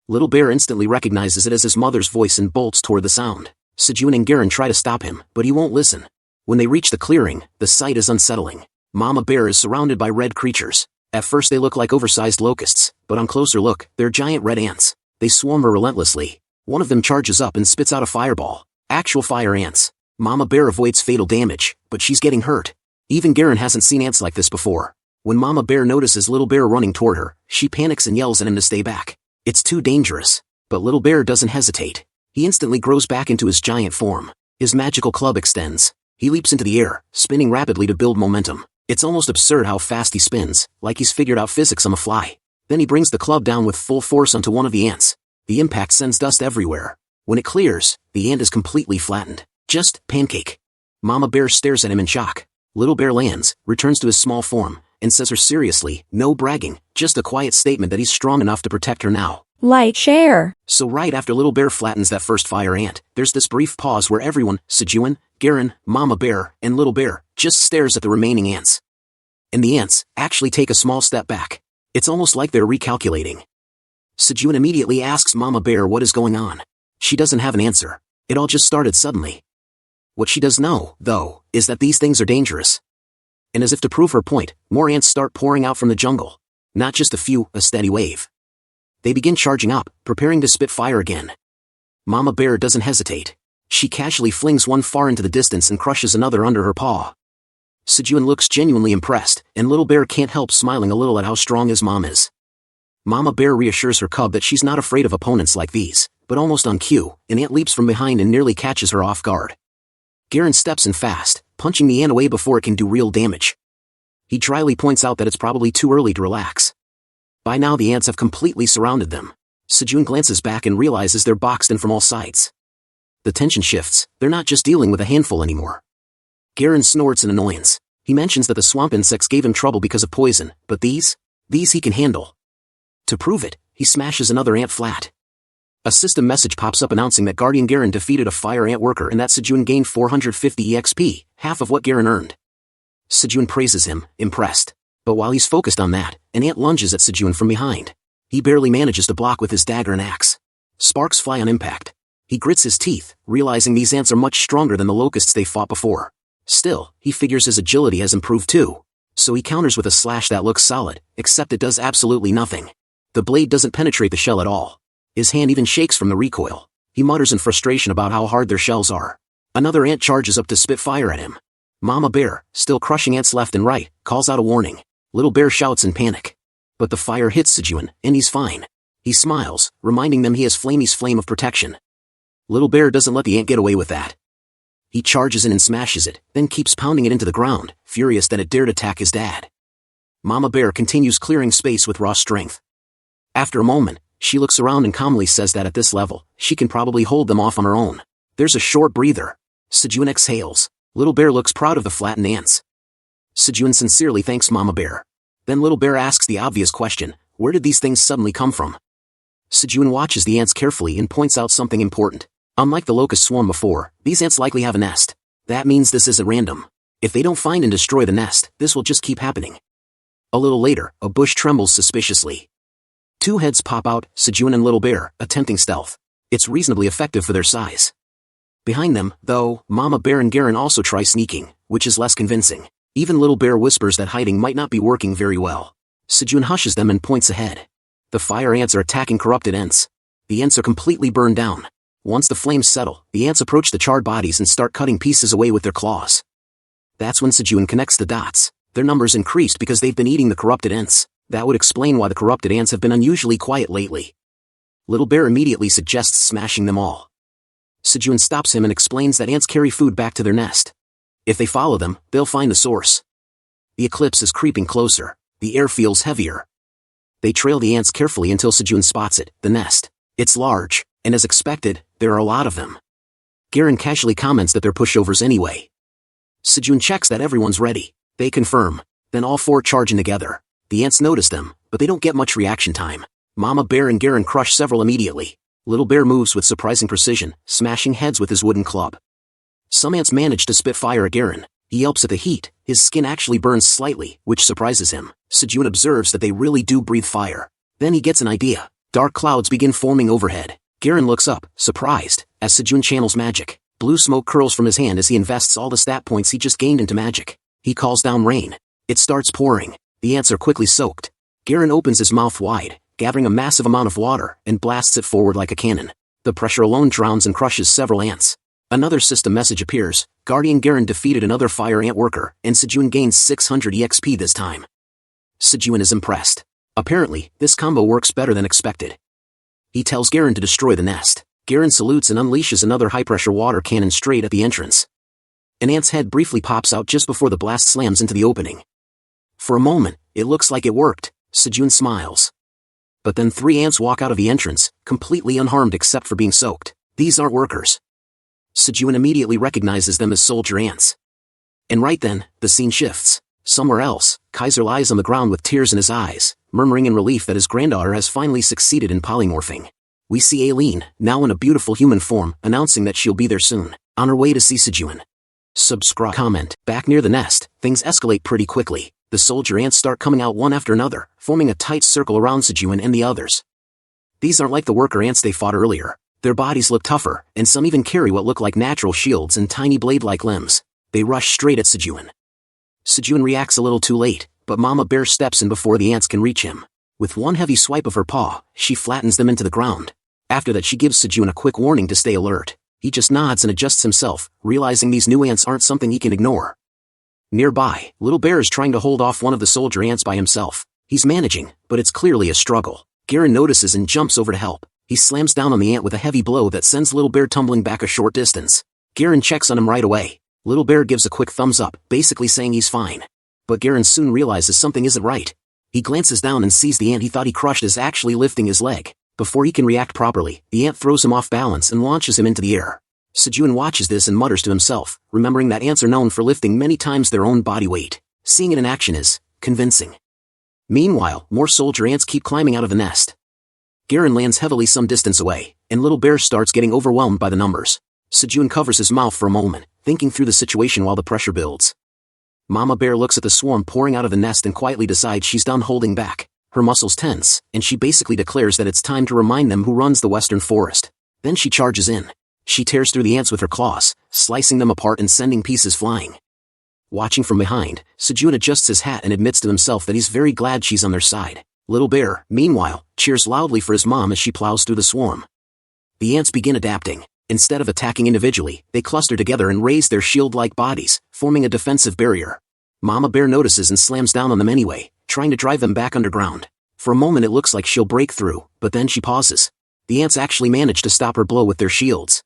Little Bear instantly recognizes it as his mother's voice and bolts toward the sound. Sejun and Garen try to stop him, but he won't listen. When they reach the clearing, the sight is unsettling. Mama Bear is surrounded by red creatures. At first they look like oversized locusts, but on closer look, they're giant red ants. They swarm her relentlessly. One of them charges up and spits out a fireball. Actual fire ants. Mama Bear avoids fatal damage, but she's getting hurt. Even Garen hasn't seen ants like this before. When Mama Bear notices Little Bear running toward her, she panics and yells at him to stay back. It's too dangerous. But Little Bear doesn't hesitate. He instantly grows back into his giant form. His magical club extends. He leaps into the air, spinning rapidly to build momentum. It's almost absurd how fast he spins, like he's figured out physics on the fly. Then he brings the club down with full force onto one of the ants. The impact sends dust everywhere. When it clears, the ant is completely flattened. Just pancake. Mama Bear stares at him in shock. Little Bear lands, returns to his small form, and says her seriously, no bragging, just a quiet statement that he's strong enough to protect her now. Like, share. So right after Little Bear flattens that first fire ant, there's this brief pause where everyone, Sejun, Garen, Mama Bear, and Little Bear, just stares at the remaining ants. And the ants actually take a small step back. It's almost like they're recalculating. Sejun immediately asks Mama Bear what is going on. She doesn't have an answer. It all just started suddenly. What she does know, though, is that these things are dangerous. And as if to prove her point, more ants start pouring out from the jungle. Not just a few, a steady wave. They begin charging up, preparing to spit fire again. Mama Bear doesn't hesitate. She casually flings one far into the distance and crushes another under her paw. Sejun looks genuinely impressed, and Little Bear can't help smiling a little at how strong his mom is. Mama Bear reassures her cub that she's not afraid of opponents like these, but almost on cue, an ant leaps from behind and nearly catches her off guard. Garen steps in fast, punching the ant away before it can do real damage. He dryly points out that it's probably too early to relax. By now the ants have completely surrounded them. Sejun glances back and realizes they're boxed in from all sides. The tension shifts, they're not just dealing with a handful anymore. Garen snorts in annoyance. He mentions that the swamp insects gave him trouble because of poison, but these he can handle. To prove it, he smashes another ant flat. A system message pops up announcing that Guardian Garen defeated a fire ant worker and that Sejun gained 450 EXP, half of what Garen earned. Sejun praises him, impressed. But while he's focused on that, an ant lunges at Sejun from behind. He barely manages to block with his dagger and axe. Sparks fly on impact. He grits his teeth, realizing these ants are much stronger than the locusts they fought before. Still, he figures his agility has improved too. So he counters with a slash that looks solid, except it does absolutely nothing. The blade doesn't penetrate the shell at all. His hand even shakes from the recoil. He mutters in frustration about how hard their shells are. Another ant charges up to spit fire at him. Mama Bear, still crushing ants left and right, calls out a warning. Little Bear shouts in panic. But the fire hits Sejun, and he's fine. He smiles, reminding them he has Flamey's flame of protection. Little Bear doesn't let the ant get away with that. He charges in and smashes it, then keeps pounding it into the ground, furious that it dared attack his dad. Mama Bear continues clearing space with raw strength. After a moment, she looks around and calmly says that at this level, she can probably hold them off on her own. There's a short breather. Sejun exhales. Little Bear looks proud of the flattened ants. Sejun sincerely thanks Mama Bear. Then Little Bear asks the obvious question, where did these things suddenly come from? Sejun watches the ants carefully and points out something important. Unlike the locust swarm before, these ants likely have a nest. That means this isn't random. If they don't find and destroy the nest, this will just keep happening. A little later, a bush trembles suspiciously. Two heads pop out, Sejun and Little Bear, attempting stealth. It's reasonably effective for their size. Behind them, though, Mama Bear and Garen also try sneaking, which is less convincing. Even Little Bear whispers that hiding might not be working very well. Sejun hushes them and points ahead. The fire ants are attacking corrupted ants. The ants are completely burned down. Once the flames settle, the ants approach the charred bodies and start cutting pieces away with their claws. That's when Sejun connects the dots. Their numbers increased because they've been eating the corrupted ants. That would explain why the corrupted ants have been unusually quiet lately. Little Bear immediately suggests smashing them all. Sejun stops him and explains that ants carry food back to their nest. If they follow them, they'll find the source. The eclipse is creeping closer. The air feels heavier. They trail the ants carefully until Sejun spots it, the nest. It's large, and as expected, there are a lot of them. Garen casually comments that they're pushovers anyway. Sejun checks that everyone's ready. They confirm. Then all four charge in together. The ants notice them, but they don't get much reaction time. Mama Bear and Garen crush several immediately. Little Bear moves with surprising precision, smashing heads with his wooden club. Some ants manage to spit fire at Garen. He yelps at the heat. His skin actually burns slightly, which surprises him. Sejun observes that they really do breathe fire. Then he gets an idea. Dark clouds begin forming overhead. Garen looks up, surprised, as Sejun channels magic. Blue smoke curls from his hand as he invests all the stat points he just gained into magic. He calls down rain. It starts pouring. The ants are quickly soaked. Garen opens his mouth wide, gathering a massive amount of water, and blasts it forward like a cannon. The pressure alone drowns and crushes several ants. Another system message appears. Guardian Garen defeated another fire ant worker, and Sejun gains 600 EXP this time. Sejun is impressed. Apparently, this combo works better than expected. He tells Garen to destroy the nest. Garen salutes and unleashes another high-pressure water cannon straight at the entrance. An ant's head briefly pops out just before the blast slams into the opening. For a moment, it looks like it worked. Sejun smiles. But then 3 ants walk out of the entrance, completely unharmed except for being soaked. These aren't workers. Sejun immediately recognizes them as soldier ants. And right then, the scene shifts. Somewhere else, Kaiser lies on the ground with tears in his eyes, murmuring in relief that his granddaughter has finally succeeded in polymorphing. We see Aileen, now in a beautiful human form, announcing that she'll be there soon, on her way to see Sejun. Subscribe. Comment. Back near the nest, things escalate pretty quickly. The soldier ants start coming out one after another, forming a tight circle around Sejun and the others. These aren't like the worker ants they fought earlier. Their bodies look tougher, and some even carry what look like natural shields and tiny blade-like limbs. They rush straight at Sejun. Sejun reacts a little too late, but Mama Bear steps in before the ants can reach him. With one heavy swipe of her paw, she flattens them into the ground. After that she gives Sejun a quick warning to stay alert. He just nods and adjusts himself, realizing these new ants aren't something he can ignore. Nearby, Little Bear is trying to hold off one of the soldier ants by himself. He's managing, but it's clearly a struggle. Garen notices and jumps over to help. He slams down on the ant with a heavy blow that sends Little Bear tumbling back a short distance. Garen checks on him right away. Little Bear gives a quick thumbs up, basically saying he's fine. But Garen soon realizes something isn't right. He glances down and sees the ant he thought he crushed is actually lifting his leg. Before he can react properly, the ant throws him off balance and launches him into the air. Sejun watches this and mutters to himself, remembering that ants are known for lifting many times their own body weight. Seeing it in action is convincing. Meanwhile, more soldier ants keep climbing out of the nest. Garen lands heavily some distance away, and Little Bear starts getting overwhelmed by the numbers. Sejun covers his mouth for a moment, thinking through the situation while the pressure builds. Mama Bear looks at the swarm pouring out of the nest and quietly decides she's done holding back. Her muscles tense, and she basically declares that it's time to remind them who runs the western forest. Then she charges in. She tears through the ants with her claws, slicing them apart and sending pieces flying. Watching from behind, Sejun adjusts his hat and admits to himself that he's very glad she's on their side. Little Bear, meanwhile, cheers loudly for his mom as she plows through the swarm. The ants begin adapting. Instead of attacking individually, they cluster together and raise their shield-like bodies, forming a defensive barrier. Mama Bear notices and slams down on them anyway, trying to drive them back underground. For a moment it looks like she'll break through, but then she pauses. The ants actually manage to stop her blow with their shields.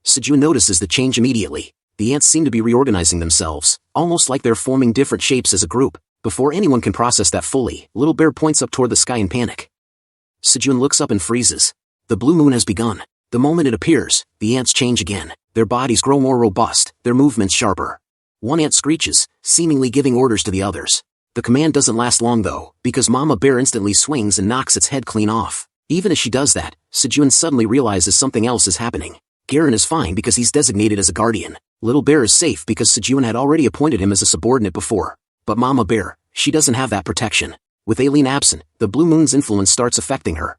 Sejun notices the change immediately. The ants seem to be reorganizing themselves, almost like they're forming different shapes as a group. Before anyone can process that fully, Little Bear points up toward the sky in panic. Sejun looks up and freezes. The blue moon has begun. The moment it appears, the ants change again. Their bodies grow more robust, their movements sharper. One ant screeches, seemingly giving orders to the others. The command doesn't last long though, because Mama Bear instantly swings and knocks its head clean off. Even as she does that, Sejun suddenly realizes something else is happening. Garen is fine because he's designated as a guardian. Little Bear is safe because Sejun had already appointed him as a subordinate before. But Mama Bear, she doesn't have that protection. With Aileen absent, the blue moon's influence starts affecting her.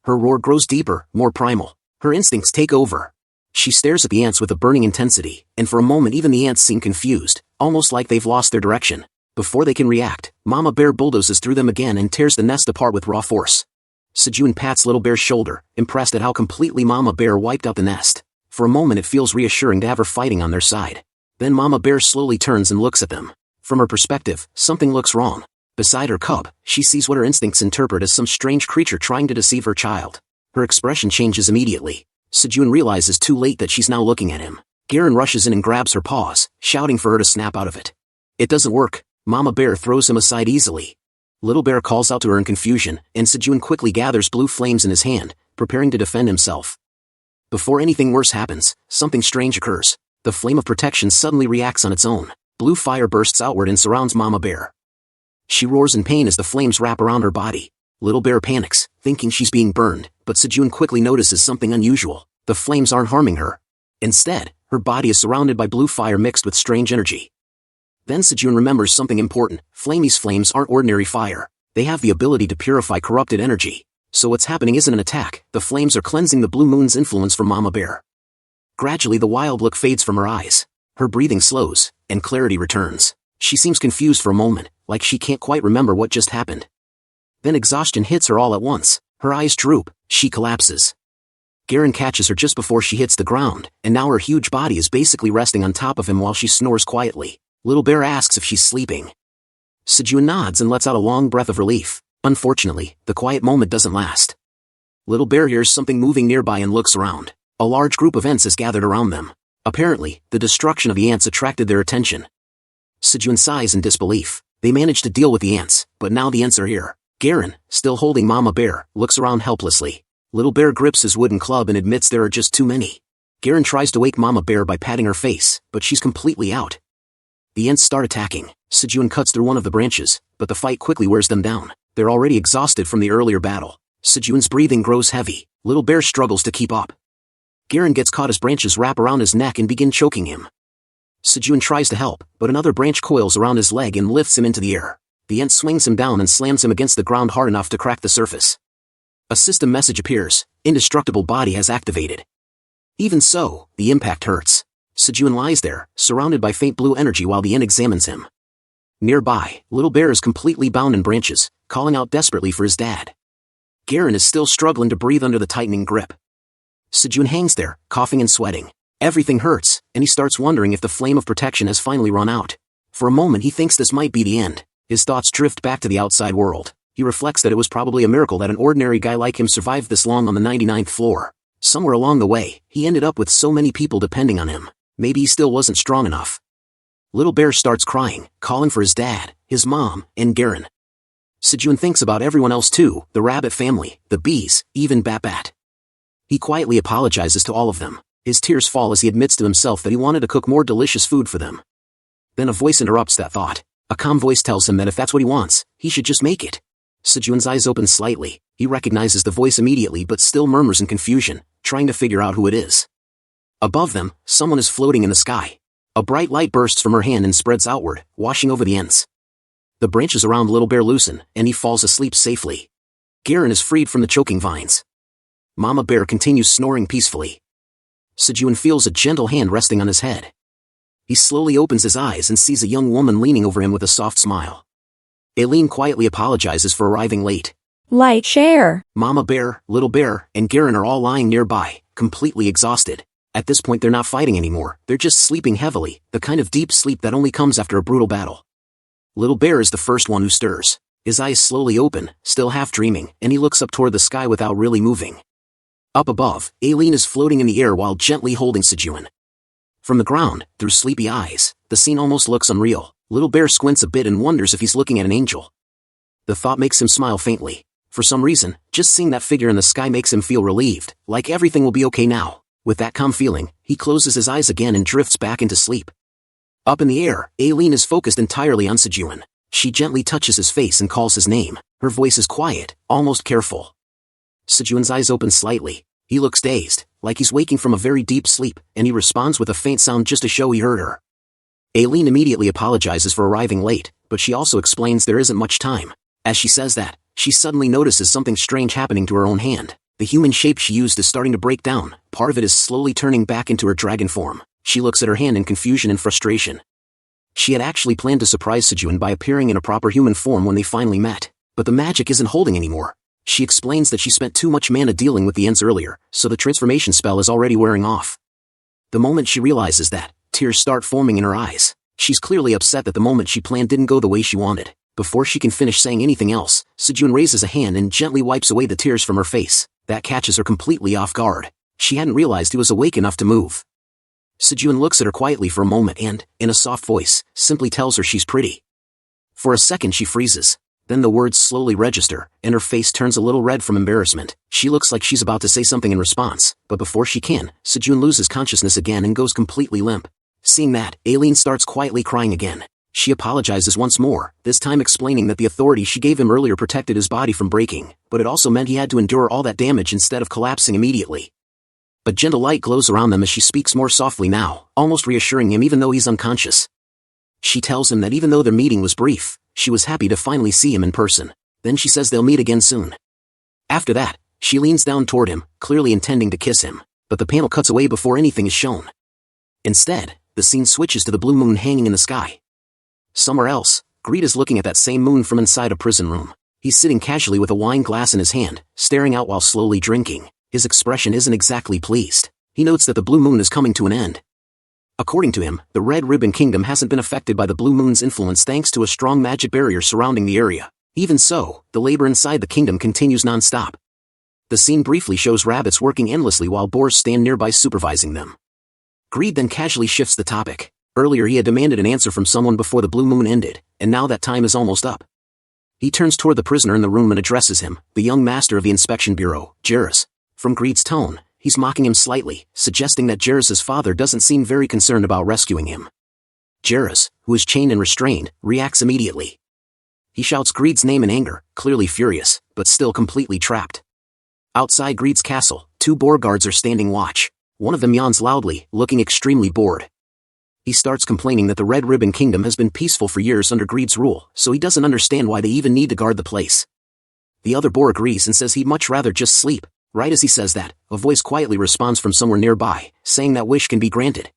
Her roar grows deeper, more primal. Her instincts take over. She stares at the ants with a burning intensity, and for a moment even the ants seem confused, almost like they've lost their direction. Before they can react, Mama Bear bulldozes through them again and tears the nest apart with raw force. Sejun pats Little Bear's shoulder, impressed at how completely Mama Bear wiped out the nest. For a moment it feels reassuring to have her fighting on their side. Then Mama Bear slowly turns and looks at them. From her perspective, something looks wrong. Beside her cub, she sees what her instincts interpret as some strange creature trying to deceive her child. Her expression changes immediately. Sejun realizes too late that she's now looking at him. Garen rushes in and grabs her paws, shouting for her to snap out of it. It doesn't work. Mama Bear throws him aside easily. Little Bear calls out to her in confusion, and Sejun quickly gathers blue flames in his hand, preparing to defend himself. Before anything worse happens, something strange occurs. The flame of protection suddenly reacts on its own. Blue fire bursts outward and surrounds Mama Bear. She roars in pain as the flames wrap around her body. Little Bear panics, thinking she's being burned, but Sejun quickly notices something unusual. The flames aren't harming her. Instead, her body is surrounded by blue fire mixed with strange energy. Then Sejun remembers something important. Flamey's flames aren't ordinary fire. They have the ability to purify corrupted energy. So what's happening isn't an attack. The flames are cleansing the blue moon's influence from Mama Bear. Gradually the wild look fades from her eyes. Her breathing slows, and clarity returns. She seems confused for a moment, like she can't quite remember what just happened. Then exhaustion hits her all at once. Her eyes droop, she collapses. Garen catches her just before she hits the ground, and now her huge body is basically resting on top of him while she snores quietly. Little Bear asks if she's sleeping. Sejun nods and lets out a long breath of relief. Unfortunately, the quiet moment doesn't last. Little Bear hears something moving nearby and looks around. A large group of ants has gathered around them. Apparently, the destruction of the ants attracted their attention. Sejun sighs in disbelief. They managed to deal with the ants, but now the ants are here. Garen, still holding Mama Bear, looks around helplessly. Little Bear grips his wooden club and admits there are just too many. Garen tries to wake Mama Bear by patting her face, but she's completely out. The ants start attacking. Sejun cuts through one of the branches, but the fight quickly wears them down. They're already exhausted from the earlier battle. Sejun's breathing grows heavy. Little Bear struggles to keep up. Garen gets caught as branches wrap around his neck and begin choking him. Sejun tries to help, but another branch coils around his leg and lifts him into the air. The ant swings him down and slams him against the ground hard enough to crack the surface. A system message appears. Indestructible body has activated. Even so, the impact hurts. Sejun lies there, surrounded by faint blue energy while the ant examines him. Nearby, Little Bear is completely bound in branches, calling out desperately for his dad. Garen is still struggling to breathe under the tightening grip. Sejun hangs there, coughing and sweating. Everything hurts, and he starts wondering if the flame of protection has finally run out. For a moment he thinks this might be the end. His thoughts drift back to the outside world. He reflects that it was probably a miracle that an ordinary guy like him survived this long on the 99th floor. Somewhere along the way, he ended up with so many people depending on him. Maybe he still wasn't strong enough. Little Bear starts crying, calling for his dad, his mom, and Garen. Sejun thinks about everyone else too, the rabbit family, the bees, even Bat. He quietly apologizes to all of them. His tears fall as he admits to himself that he wanted to cook more delicious food for them. Then a voice interrupts that thought. A calm voice tells him that if that's what he wants, he should just make it. Sejun's eyes open slightly. He recognizes the voice immediately but still murmurs in confusion, trying to figure out who it is. Above them, someone is floating in the sky. A bright light bursts from her hand and spreads outward, washing over the ends. The branches around Little Bear loosen, and he falls asleep safely. Garen is freed from the choking vines. Mama Bear continues snoring peacefully. Sejun feels a gentle hand resting on his head. He slowly opens his eyes and sees a young woman leaning over him with a soft smile. Aileen quietly apologizes for arriving late. Like, share. Mama Bear, Little Bear, and Garen are all lying nearby, completely exhausted. At this point they're not fighting anymore, they're just sleeping heavily, the kind of deep sleep that only comes after a brutal battle. Little Bear is the first one who stirs. His eyes slowly open, still half dreaming, and he looks up toward the sky without really moving. Up above, Aileen is floating in the air while gently holding Sejun. From the ground, through sleepy eyes, the scene almost looks unreal. Little Bear squints a bit and wonders if he's looking at an angel. The thought makes him smile faintly. For some reason, just seeing that figure in the sky makes him feel relieved, like everything will be okay now. With that calm feeling, he closes his eyes again and drifts back into sleep. Up in the air, Aileen is focused entirely on Sejun. She gently touches his face and calls his name. Her voice is quiet, almost careful. Sejun's eyes open slightly. He looks dazed, like he's waking from a very deep sleep, and he responds with a faint sound just to show he heard her. Aileen immediately apologizes for arriving late, but she also explains there isn't much time. As she says that, she suddenly notices something strange happening to her own hand. The human shape she used is starting to break down. Part of it is slowly turning back into her dragon form. She looks at her hand in confusion and frustration. She had actually planned to surprise Sejun by appearing in a proper human form when they finally met, but the magic isn't holding anymore. She explains that she spent too much mana dealing with the ends earlier, so the transformation spell is already wearing off. The moment she realizes that, tears start forming in her eyes. She's clearly upset that the moment she planned didn't go the way she wanted. Before she can finish saying anything else, Sejun raises a hand and gently wipes away the tears from her face. That catches her completely off guard. She hadn't realized he was awake enough to move. Sejun looks at her quietly for a moment and, in a soft voice, simply tells her she's pretty. For a second she freezes. Then the words slowly register, and her face turns a little red from embarrassment. She looks like she's about to say something in response, but before she can, Sejun loses consciousness again and goes completely limp. Seeing that, Aileen starts quietly crying again. She apologizes once more, this time explaining that the authority she gave him earlier protected his body from breaking, but it also meant he had to endure all that damage instead of collapsing immediately. A gentle light glows around them as she speaks more softly now, almost reassuring him even though he's unconscious. She tells him that even though their meeting was brief, she was happy to finally see him in person. Then she says they'll meet again soon. After that, she leans down toward him, clearly intending to kiss him, but the panel cuts away before anything is shown. Instead, the scene switches to the blue moon hanging in the sky. Somewhere else, Greed is looking at that same moon from inside a prison room. He's sitting casually with a wine glass in his hand, staring out while slowly drinking. His expression isn't exactly pleased. He notes that the blue moon is coming to an end. According to him, the Red Ribbon Kingdom hasn't been affected by the blue moon's influence thanks to a strong magic barrier surrounding the area. Even so, the labor inside the kingdom continues non-stop. The scene briefly shows rabbits working endlessly while boars stand nearby supervising them. Greed then casually shifts the topic. Earlier he had demanded an answer from someone before the blue moon ended, and now that time is almost up. He turns toward the prisoner in the room and addresses him, the young master of the inspection bureau, ARA'S. From Greed's tone, he's mocking him slightly, suggesting that ARA'S' father doesn't seem very concerned about rescuing him. ARA'S, who is chained and restrained, reacts immediately. He shouts Greed's name in anger, clearly furious, but still completely trapped. Outside Greed's castle, two boar guards are standing watch. One of them yawns loudly, looking extremely bored. He starts complaining that the Red Ribbon Kingdom has been peaceful for years under Greed's rule, so he doesn't understand why they even need to guard the place. The other boar agrees and says he'd much rather just sleep. Right as he says that, a voice quietly responds from somewhere nearby, saying that wish can be granted.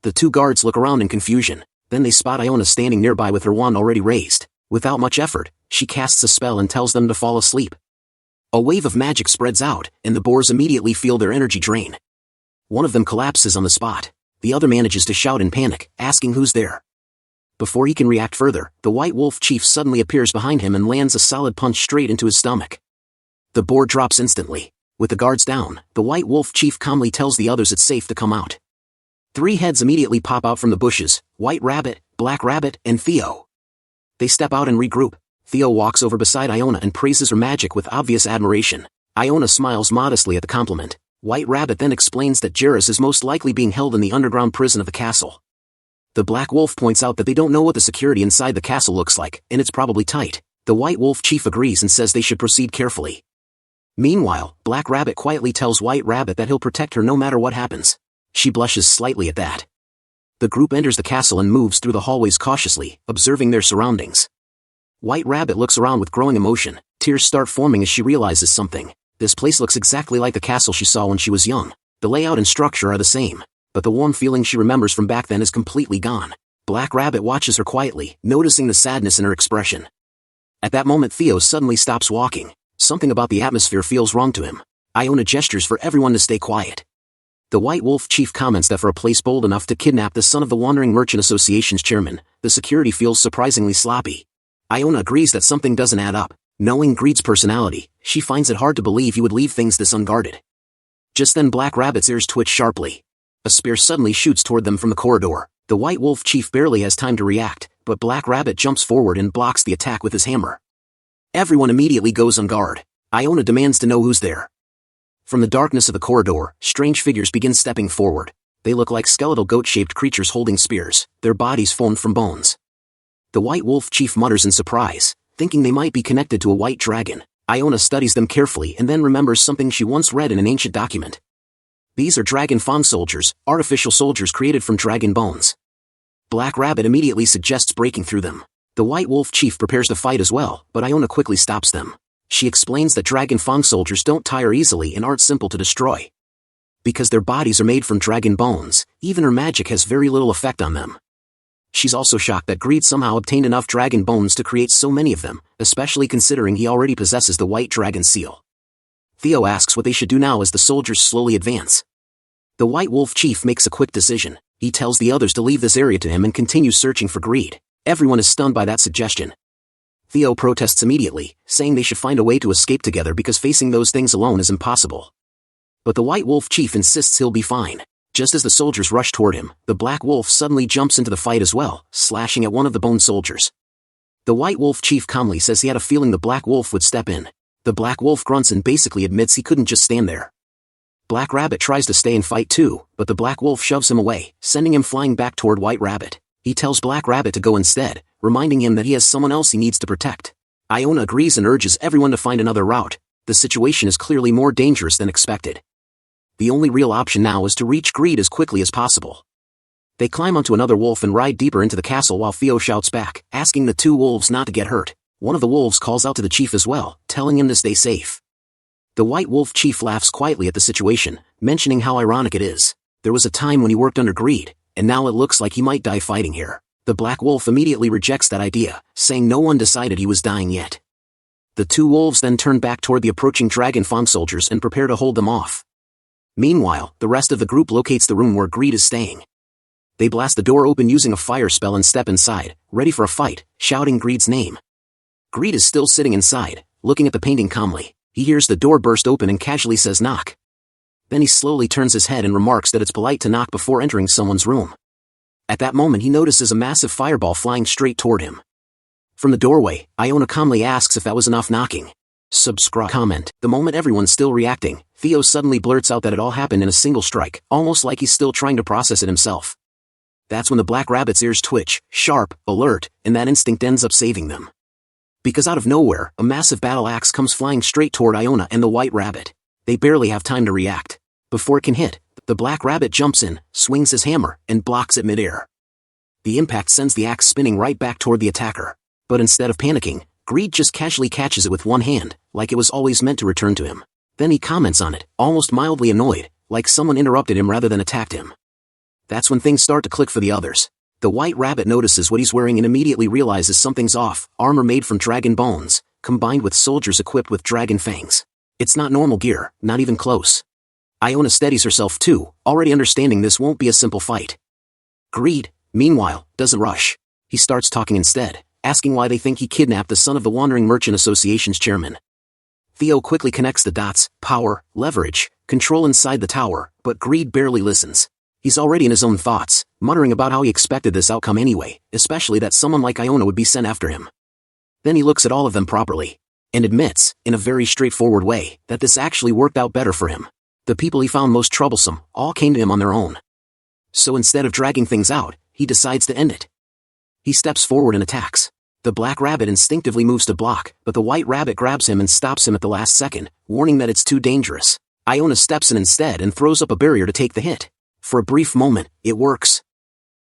The two guards look around in confusion, then they spot Iona standing nearby with her wand already raised. Without much effort, she casts a spell and tells them to fall asleep. A wave of magic spreads out, and the boars immediately feel their energy drain. One of them collapses on the spot. The other manages to shout in panic, asking who's there. Before he can react further, the White Wolf Chief suddenly appears behind him and lands a solid punch straight into his stomach. The boar drops instantly. With the guards down, the White Wolf Chief calmly tells the others it's safe to come out. 3 heads immediately pop out from the bushes, White Rabbit, Black Rabbit, and Theo. They step out and regroup. Theo walks over beside Iona and praises her magic with obvious admiration. Iona smiles modestly at the compliment. White Rabbit then explains that ARA'S is most likely being held in the underground prison of the castle. The Black Wolf points out that they don't know what the security inside the castle looks like, and it's probably tight. The White Wolf chief agrees and says they should proceed carefully. Meanwhile, Black Rabbit quietly tells White Rabbit that he'll protect her no matter what happens. She blushes slightly at that. The group enters the castle and moves through the hallways cautiously, observing their surroundings. White Rabbit looks around with growing emotion. Tears start forming as she realizes something. This place looks exactly like the castle she saw when she was young. The layout and structure are the same, but the warm feeling she remembers from back then is completely gone. Black Rabbit watches her quietly, noticing the sadness in her expression. At that moment Theo suddenly stops walking. Something about the atmosphere feels wrong to him. Iona gestures for everyone to stay quiet. The White Wolf chief comments that for a place bold enough to kidnap the son of the Wandering Merchant Association's chairman, the security feels surprisingly sloppy. Iona agrees that something doesn't add up. Knowing Greed's personality, she finds it hard to believe he would leave things this unguarded. Just then Black Rabbit's ears twitch sharply. A spear suddenly shoots toward them from the corridor. The White Wolf chief barely has time to react, but Black Rabbit jumps forward and blocks the attack with his hammer. Everyone immediately goes on guard. Iona demands to know who's there. From the darkness of the corridor, strange figures begin stepping forward. They look like skeletal goat-shaped creatures holding spears, their bodies formed from bones. The White Wolf chief mutters in surprise, thinking they might be connected to a white dragon. Iona studies them carefully and then remembers something she once read in an ancient document. These are Dragon Fang soldiers, artificial soldiers created from dragon bones. Black Rabbit immediately suggests breaking through them. The White Wolf chief prepares to fight as well, but Iona quickly stops them. She explains that Dragon Fang soldiers don't tire easily and aren't simple to destroy. Because their bodies are made from dragon bones, even her magic has very little effect on them. She's also shocked that Greed somehow obtained enough dragon bones to create so many of them, especially considering he already possesses the White Dragon seal. Theo asks what they should do now as the soldiers slowly advance. The White Wolf chief makes a quick decision. He tells the others to leave this area to him and continues searching for Greed. Everyone is stunned by that suggestion. Theo protests immediately, saying they should find a way to escape together because facing those things alone is impossible. But the White Wolf chief insists he'll be fine. Just as the soldiers rush toward him, the Black Wolf suddenly jumps into the fight as well, slashing at one of the bone soldiers. The White Wolf chief calmly says he had a feeling the Black Wolf would step in. The Black Wolf grunts and basically admits he couldn't just stand there. Black Rabbit tries to stay and fight too, but the Black Wolf shoves him away, sending him flying back toward White Rabbit. He tells Black Rabbit to go instead, reminding him that he has someone else he needs to protect. Iona agrees and urges everyone to find another route. The situation is clearly more dangerous than expected. The only real option now is to reach Greed as quickly as possible. They climb onto another wolf and ride deeper into the castle while Theo shouts back, asking the two wolves not to get hurt. One of the wolves calls out to the chief as well, telling him to stay safe. The White Wolf chief laughs quietly at the situation, mentioning how ironic it is. There was a time when he worked under Greed, and now it looks like he might die fighting here. The Black Wolf immediately rejects that idea, saying no one decided he was dying yet. The two wolves then turn back toward the approaching Dragon Fang soldiers and prepare to hold them off. Meanwhile, the rest of the group locates the room where Greed is staying. They blast the door open using a fire spell and step inside, ready for a fight, shouting Greed's name. Greed is still sitting inside, looking at the painting calmly. He hears the door burst open and casually says knock. Then he slowly turns his head and remarks that it's polite to knock before entering someone's room. At that moment he notices a massive fireball flying straight toward him. From the doorway, Iona calmly asks if that was enough knocking. Subscribe. Comment. The moment everyone's still reacting, Theo suddenly blurts out that it all happened in a single strike, almost like he's still trying to process it himself. That's when the Black Rabbit's ears twitch, sharp, alert, and that instinct ends up saving them. Because out of nowhere, a massive battle axe comes flying straight toward Iona and the White Rabbit. They barely have time to react. Before it can hit, the Black Rabbit jumps in, swings his hammer, and blocks it midair. The impact sends the axe spinning right back toward the attacker. But instead of panicking, Greed just casually catches it with one hand, like it was always meant to return to him. Then he comments on it, almost mildly annoyed, like someone interrupted him rather than attacked him. That's when things start to click for the others. The White Rabbit notices what he's wearing and immediately realizes something's off. Armor made from dragon bones, combined with soldiers equipped with dragon fangs. It's not normal gear, not even close. Iona steadies herself too, already understanding this won't be a simple fight. Greed, meanwhile, doesn't rush. He starts talking instead, asking why they think he kidnapped the son of the Wandering Merchant Association's chairman. Theo quickly connects the dots: power, leverage, control inside the tower, but Greed barely listens. He's already in his own thoughts, muttering about how he expected this outcome anyway, especially that someone like Iona would be sent after him. Then he looks at all of them properly, and admits, in a very straightforward way, that this actually worked out better for him. The people he found most troublesome all came to him on their own. So instead of dragging things out, he decides to end it. He steps forward and attacks. The black rabbit instinctively moves to block, but the white rabbit grabs him and stops him at the last second, warning that it's too dangerous. Iona steps in instead and throws up a barrier to take the hit. For a brief moment, it works.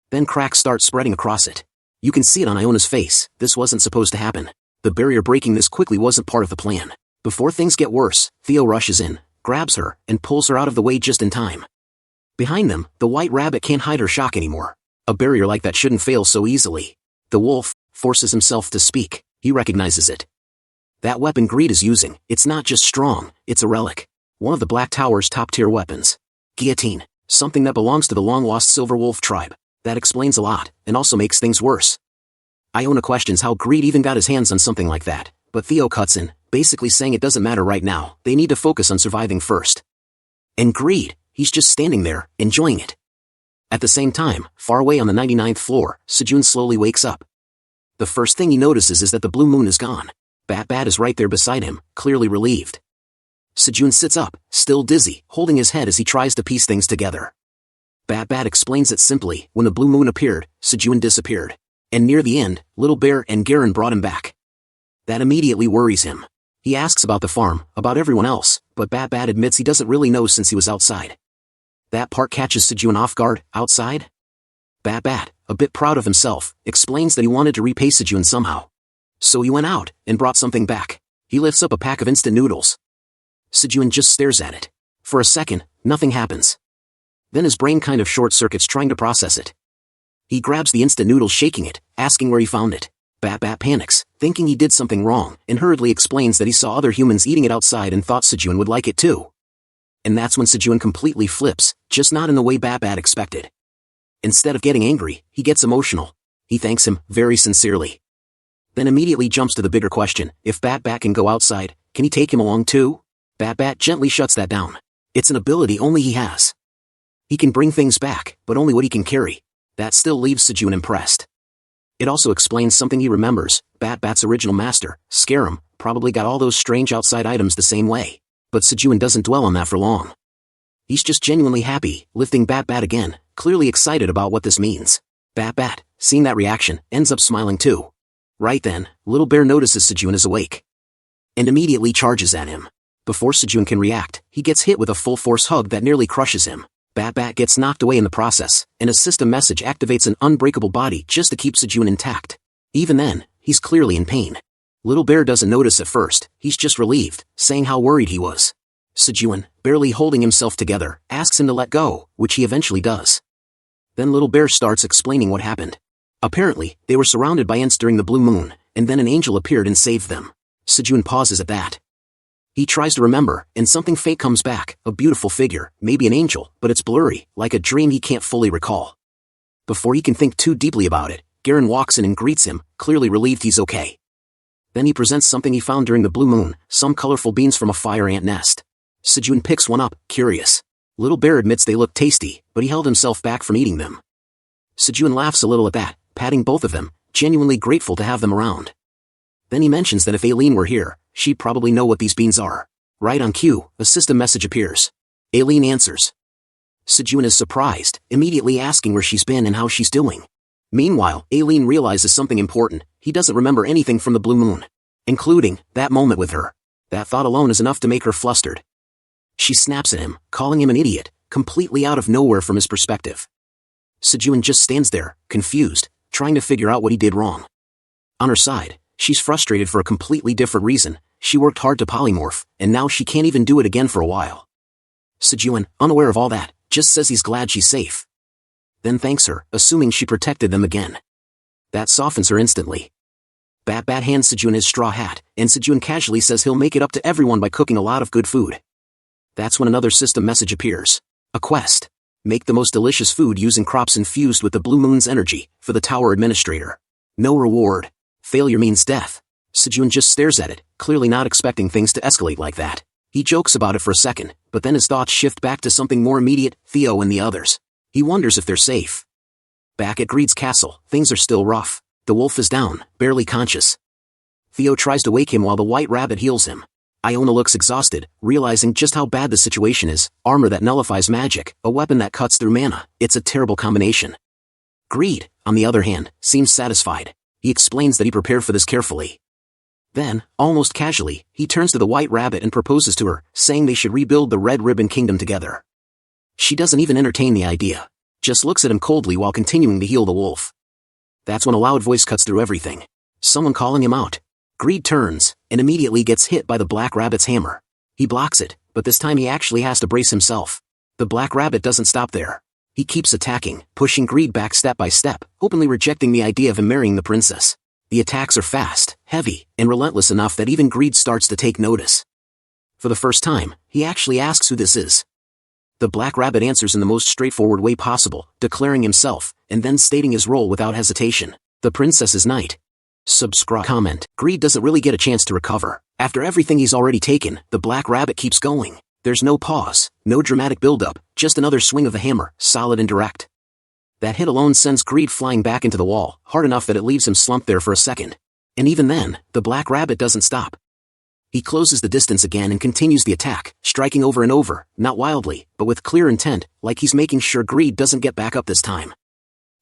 Then cracks start spreading across it. You can see it on Iona's face. This wasn't supposed to happen. The barrier breaking this quickly wasn't part of the plan. Before things get worse, Theo rushes in, grabs her, and pulls her out of the way just in time. Behind them, the white rabbit can't hide her shock anymore. A barrier like that shouldn't fail so easily. The wolf forces himself to speak. He recognizes it. That weapon Greed is using, it's not just strong, it's a relic. One of the Black Tower's top-tier weapons. Guillotine. Something that belongs to the long-lost Silver Wolf tribe. That explains a lot, and also makes things worse. Iona questions how Greed even got his hands on something like that, but Theo cuts in, basically saying it doesn't matter right now, they need to focus on surviving first. And Greed, he's just standing there, enjoying it. At the same time, far away on the 99th floor, Sejun slowly wakes up. The first thing he notices is that the blue moon is gone. Bat is right there beside him, clearly relieved. Sejun sits up, still dizzy, holding his head as he tries to piece things together. Bat explains it simply, when the blue moon appeared, Sejun disappeared. And near the end, Little Bear and Garen brought him back. That immediately worries him. He asks about the farm, about everyone else, but Bat admits he doesn't really know since he was outside. That part catches Sejun off guard. Outside? Bat, a bit proud of himself, explains that he wanted to repay Sejun somehow. So he went out, and brought something back. He lifts up a pack of instant noodles. Sejun just stares at it. For a second, nothing happens. Then his brain kind of short-circuits trying to process it. He grabs the instant noodle shaking it, asking where he found it. Bat panics, thinking he did something wrong, and hurriedly explains that he saw other humans eating it outside and thought Sejun would like it too. And that's when Sejun completely flips, just not in the way Bat expected. Instead of getting angry, he gets emotional. He thanks him, very sincerely. Then immediately jumps to the bigger question, if Bat can go outside, can he take him along too? Bat gently shuts that down. It's an ability only he has. He can bring things back, but only what he can carry. That still leaves Sejun impressed. It also explains something he remembers. Bat's original master, Scarum, probably got all those strange outside items the same way. But Sejun doesn't dwell on that for long. He's just genuinely happy, lifting Bat again, clearly excited about what this means. Bat, seeing that reaction, ends up smiling too. Right then, Little Bear notices Sejun is awake. And immediately charges at him. Before Sejun can react, he gets hit with a full-force hug that nearly crushes him. Bat gets knocked away in the process, and a system message activates an unbreakable body just to keep Sejun intact. Even then, he's clearly in pain. Little Bear doesn't notice at first, he's just relieved, saying how worried he was. Sejun, barely holding himself together, asks him to let go, which he eventually does. Then Little Bear starts explaining what happened. Apparently, they were surrounded by ants during the blue moon, and then an angel appeared and saved them. Sejun pauses at that. He tries to remember, and something fake comes back, a beautiful figure, maybe an angel, but it's blurry, like a dream he can't fully recall. Before he can think too deeply about it, Garen walks in and greets him, clearly relieved he's okay. Then he presents something he found during the blue moon, some colorful beans from a fire ant nest. Sejun picks one up, curious. Little Bear admits they look tasty, but he held himself back from eating them. Sejun laughs a little at that, patting both of them, genuinely grateful to have them around. Then he mentions that if Aileen were here, she'd probably know what these beans are. Right on cue, a system message appears. Aileen answers. Sejun is surprised, immediately asking where she's been and how she's doing. Meanwhile, Aileen realizes something important. He doesn't remember anything from the blue moon, including that moment with her. That thought alone is enough to make her flustered. She snaps at him, calling him an idiot, completely out of nowhere from his perspective. Sejun just stands there, confused, trying to figure out what he did wrong. On her side, she's frustrated for a completely different reason. She worked hard to polymorph, and now she can't even do it again for a while. Sejun, unaware of all that, just says he's glad she's safe. Then thanks her, assuming she protected them again. That softens her instantly. Bat hands Sejun his straw hat, and Sejun casually says he'll make it up to everyone by cooking a lot of good food. That's when another system message appears. A quest. Make the most delicious food using crops infused with the blue moon's energy, for the tower administrator. No reward. Failure means death. Sejun just stares at it, clearly not expecting things to escalate like that. He jokes about it for a second, but then his thoughts shift back to something more immediate, Theo and the others. He wonders if they're safe. Back at Greed's castle, things are still rough. The wolf is down, barely conscious. Theo tries to wake him while the white rabbit heals him. Iona looks exhausted, realizing just how bad the situation is. Armor that nullifies magic, a weapon that cuts through mana. It's a terrible combination. Greed, on the other hand, seems satisfied. He explains that he prepared for this carefully. Then, almost casually, he turns to the White Rabbit and proposes to her, saying they should rebuild the Red Ribbon Kingdom together. She doesn't even entertain the idea, just looks at him coldly while continuing to heal the wolf. That's when a loud voice cuts through everything. Someone calling him out. Greed turns, and immediately gets hit by the Black Rabbit's hammer. He blocks it, but this time he actually has to brace himself. The Black Rabbit doesn't stop there. He keeps attacking, pushing Greed back step by step, openly rejecting the idea of him marrying the princess. The attacks are fast, heavy, and relentless enough that even Greed starts to take notice. For the first time, he actually asks who this is. The Black Rabbit answers in the most straightforward way possible, declaring himself, and then stating his role without hesitation. The princess's knight. Subscribe. Comment. Greed doesn't really get a chance to recover. After everything he's already taken, the Black Rabbit keeps going. There's no pause, no dramatic build-up, just another swing of the hammer, solid and direct. That hit alone sends Greed flying back into the wall, hard enough that it leaves him slumped there for a second. And even then, the Black Rabbit doesn't stop. He closes the distance again and continues the attack, striking over and over, not wildly, but with clear intent, like he's making sure Greed doesn't get back up this time.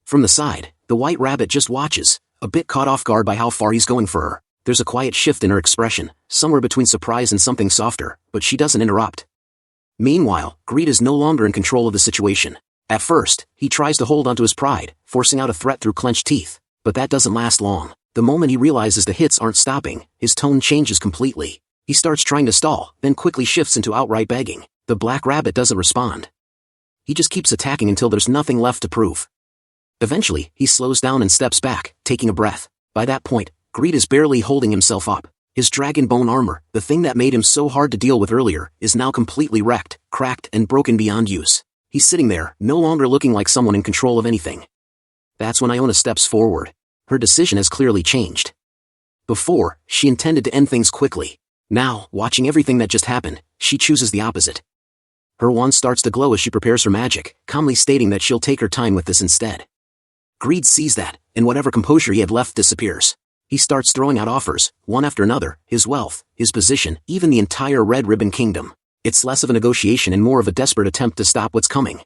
From the side, the White Rabbit just watches, a bit caught off guard by how far he's going for her. There's a quiet shift in her expression, somewhere between surprise and something softer, but she doesn't interrupt. Meanwhile, Greed is no longer in control of the situation. At first, he tries to hold onto his pride, forcing out a threat through clenched teeth, but that doesn't last long. The moment he realizes the hits aren't stopping, his tone changes completely. He starts trying to stall, then quickly shifts into outright begging. The Black Rabbit doesn't respond. He just keeps attacking until there's nothing left to prove. Eventually, he slows down and steps back, taking a breath. By that point, Greed is barely holding himself up. His dragon bone armor, the thing that made him so hard to deal with earlier, is now completely wrecked, cracked, and broken beyond use. He's sitting there, no longer looking like someone in control of anything. That's when Iona steps forward. Her decision has clearly changed. Before, she intended to end things quickly. Now, watching everything that just happened, she chooses the opposite. Her wand starts to glow as she prepares her magic, calmly stating that she'll take her time with this instead. Greed sees that, and whatever composure he had left disappears. He starts throwing out offers, one after another, his wealth, his position, even the entire Red Ribbon Kingdom. It's less of a negotiation and more of a desperate attempt to stop what's coming.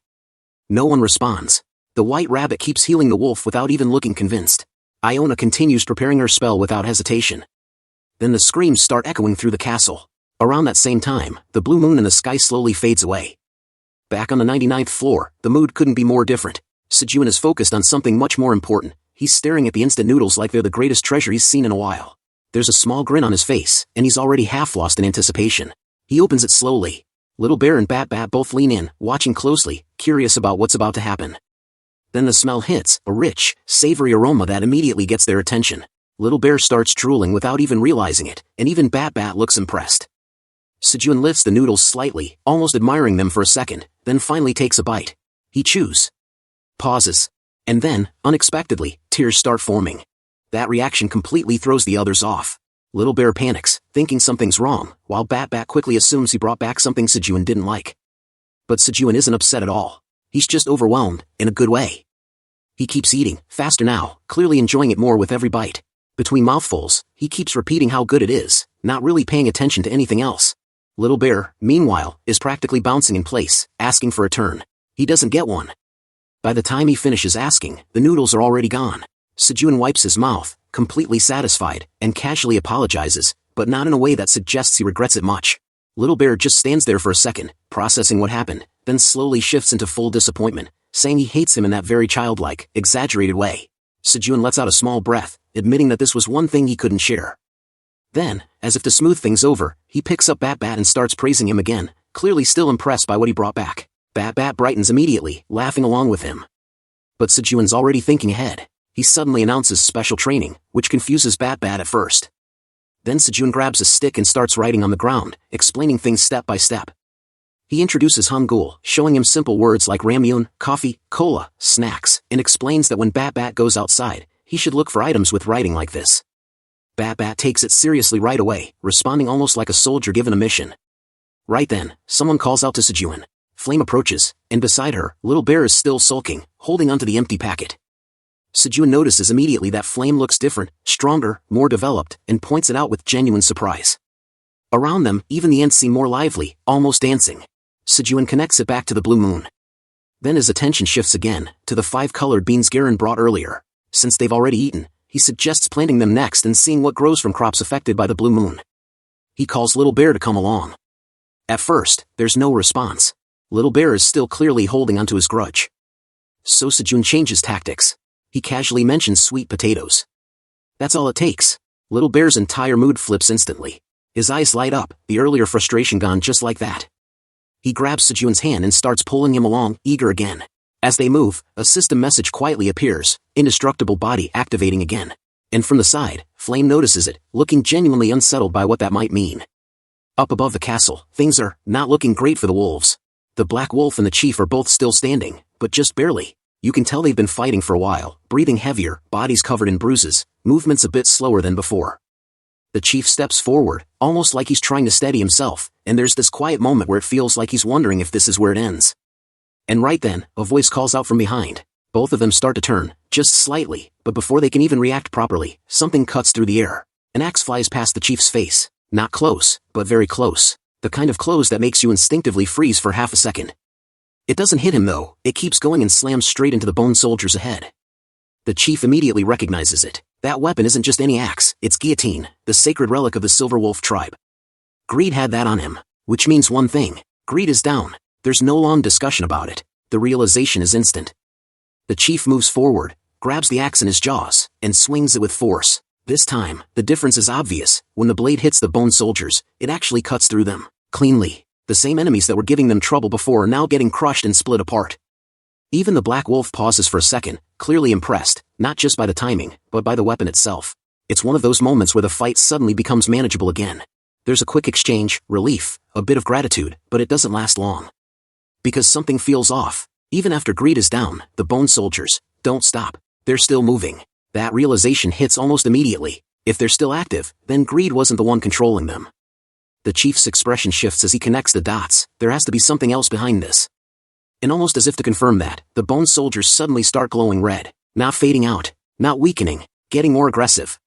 No one responds. The White Rabbit keeps healing the wolf without even looking convinced. Iona continues preparing her spell without hesitation. Then the screams start echoing through the castle. Around that same time, the blue moon in the sky slowly fades away. Back on the 99th floor, the mood couldn't be more different. Sejun is focused on something much more important. He's staring at the instant noodles like they're the greatest treasure he's seen in a while. There's a small grin on his face, and he's already half lost in anticipation. He opens it slowly. Little Bear and Bat Bat both lean in, watching closely, curious about what's about to happen. Then the smell hits, a rich, savory aroma that immediately gets their attention. Little Bear starts drooling without even realizing it, and even Bat Bat looks impressed. Sejun lifts the noodles slightly, almost admiring them for a second, then finally takes a bite. He chews. Pauses. And then, unexpectedly, tears start forming. That reaction completely throws the others off. Little Bear panics, thinking something's wrong, while Bat Bat quickly assumes he brought back something Sejun didn't like. But Sejun isn't upset at all. He's just overwhelmed, in a good way. He keeps eating, faster now, clearly enjoying it more with every bite. Between mouthfuls, he keeps repeating how good it is, not really paying attention to anything else. Little Bear, meanwhile, is practically bouncing in place, asking for a turn. He doesn't get one. By the time he finishes asking, the noodles are already gone. Sejun wipes his mouth, completely satisfied, and casually apologizes, but not in a way that suggests he regrets it much. Little Bear just stands there for a second, processing what happened, then slowly shifts into full disappointment, saying he hates him in that very childlike, exaggerated way. Sejun lets out a small breath, admitting that this was one thing he couldn't share. Then, as if to smooth things over, he picks up Bat Bat and starts praising him again, clearly still impressed by what he brought back. Bat Bat brightens immediately, laughing along with him. But Sejun's already thinking ahead. He suddenly announces special training, which confuses Bat Bat at first. Then Sejun grabs a stick and starts writing on the ground, explaining things step by step. He introduces Hangul, showing him simple words like ramyun, coffee, cola, snacks, and explains that when Bat Bat goes outside, he should look for items with writing like this. Bat Bat takes it seriously right away, responding almost like a soldier given a mission. Right then, someone calls out to Sejun. Flame approaches, and beside her, Little Bear is still sulking, holding onto the empty packet. Sejun notices immediately that Flame looks different, stronger, more developed, and points it out with genuine surprise. Around them, even the ants seem more lively, almost dancing. Sejun connects it back to the blue moon. Then his attention shifts again, to the 5 colored beans Garen brought earlier. Since they've already eaten, he suggests planting them next and seeing what grows from crops affected by the blue moon. He calls Little Bear to come along. At first, there's no response. Little Bear is still clearly holding onto his grudge. So Sejun changes tactics. He casually mentions sweet potatoes. That's all it takes. Little Bear's entire mood flips instantly. His eyes light up, the earlier frustration gone just like that. He grabs Sejun's hand and starts pulling him along, eager again. As they move, a system message quietly appears, indestructible body activating again. And from the side, Flame notices it, looking genuinely unsettled by what that might mean. Up above the castle, things are not looking great for the wolves. The Black Wolf and the Chief are both still standing, but just barely. You can tell they've been fighting for a while, breathing heavier, bodies covered in bruises, movements a bit slower than before. The Chief steps forward, almost like he's trying to steady himself, and there's this quiet moment where it feels like he's wondering if this is where it ends. And right then, a voice calls out from behind. Both of them start to turn, just slightly, but before they can even react properly, something cuts through the air. An axe flies past the Chief's face. Not close, but very close. The kind of close that makes you instinctively freeze for half a second. It doesn't hit him though, it keeps going and slams straight into the bone soldiers ahead. The Chief immediately recognizes it. That weapon isn't just any axe, it's guillotine, the sacred relic of the Silver Wolf tribe. Greed had that on him, which means one thing. Greed is down. There's no long discussion about it. The realization is instant. The Chief moves forward, grabs the axe in his jaws, and swings it with force. This time, the difference is obvious. When the blade hits the bone soldiers, it actually cuts through them, cleanly. The same enemies that were giving them trouble before are now getting crushed and split apart. Even the Black Wolf pauses for a second, clearly impressed, not just by the timing, but by the weapon itself. It's one of those moments where the fight suddenly becomes manageable again. There's a quick exchange, relief, a bit of gratitude, but it doesn't last long. Because something feels off. Even after Greed is down, the bone soldiers don't stop. They're still moving. That realization hits almost immediately. If they're still active, then Greed wasn't the one controlling them. The Chief's expression shifts as he connects the dots. There has to be something else behind this. And almost as if to confirm that, the bone soldiers suddenly start glowing red. Not fading out, not weakening, getting more aggressive.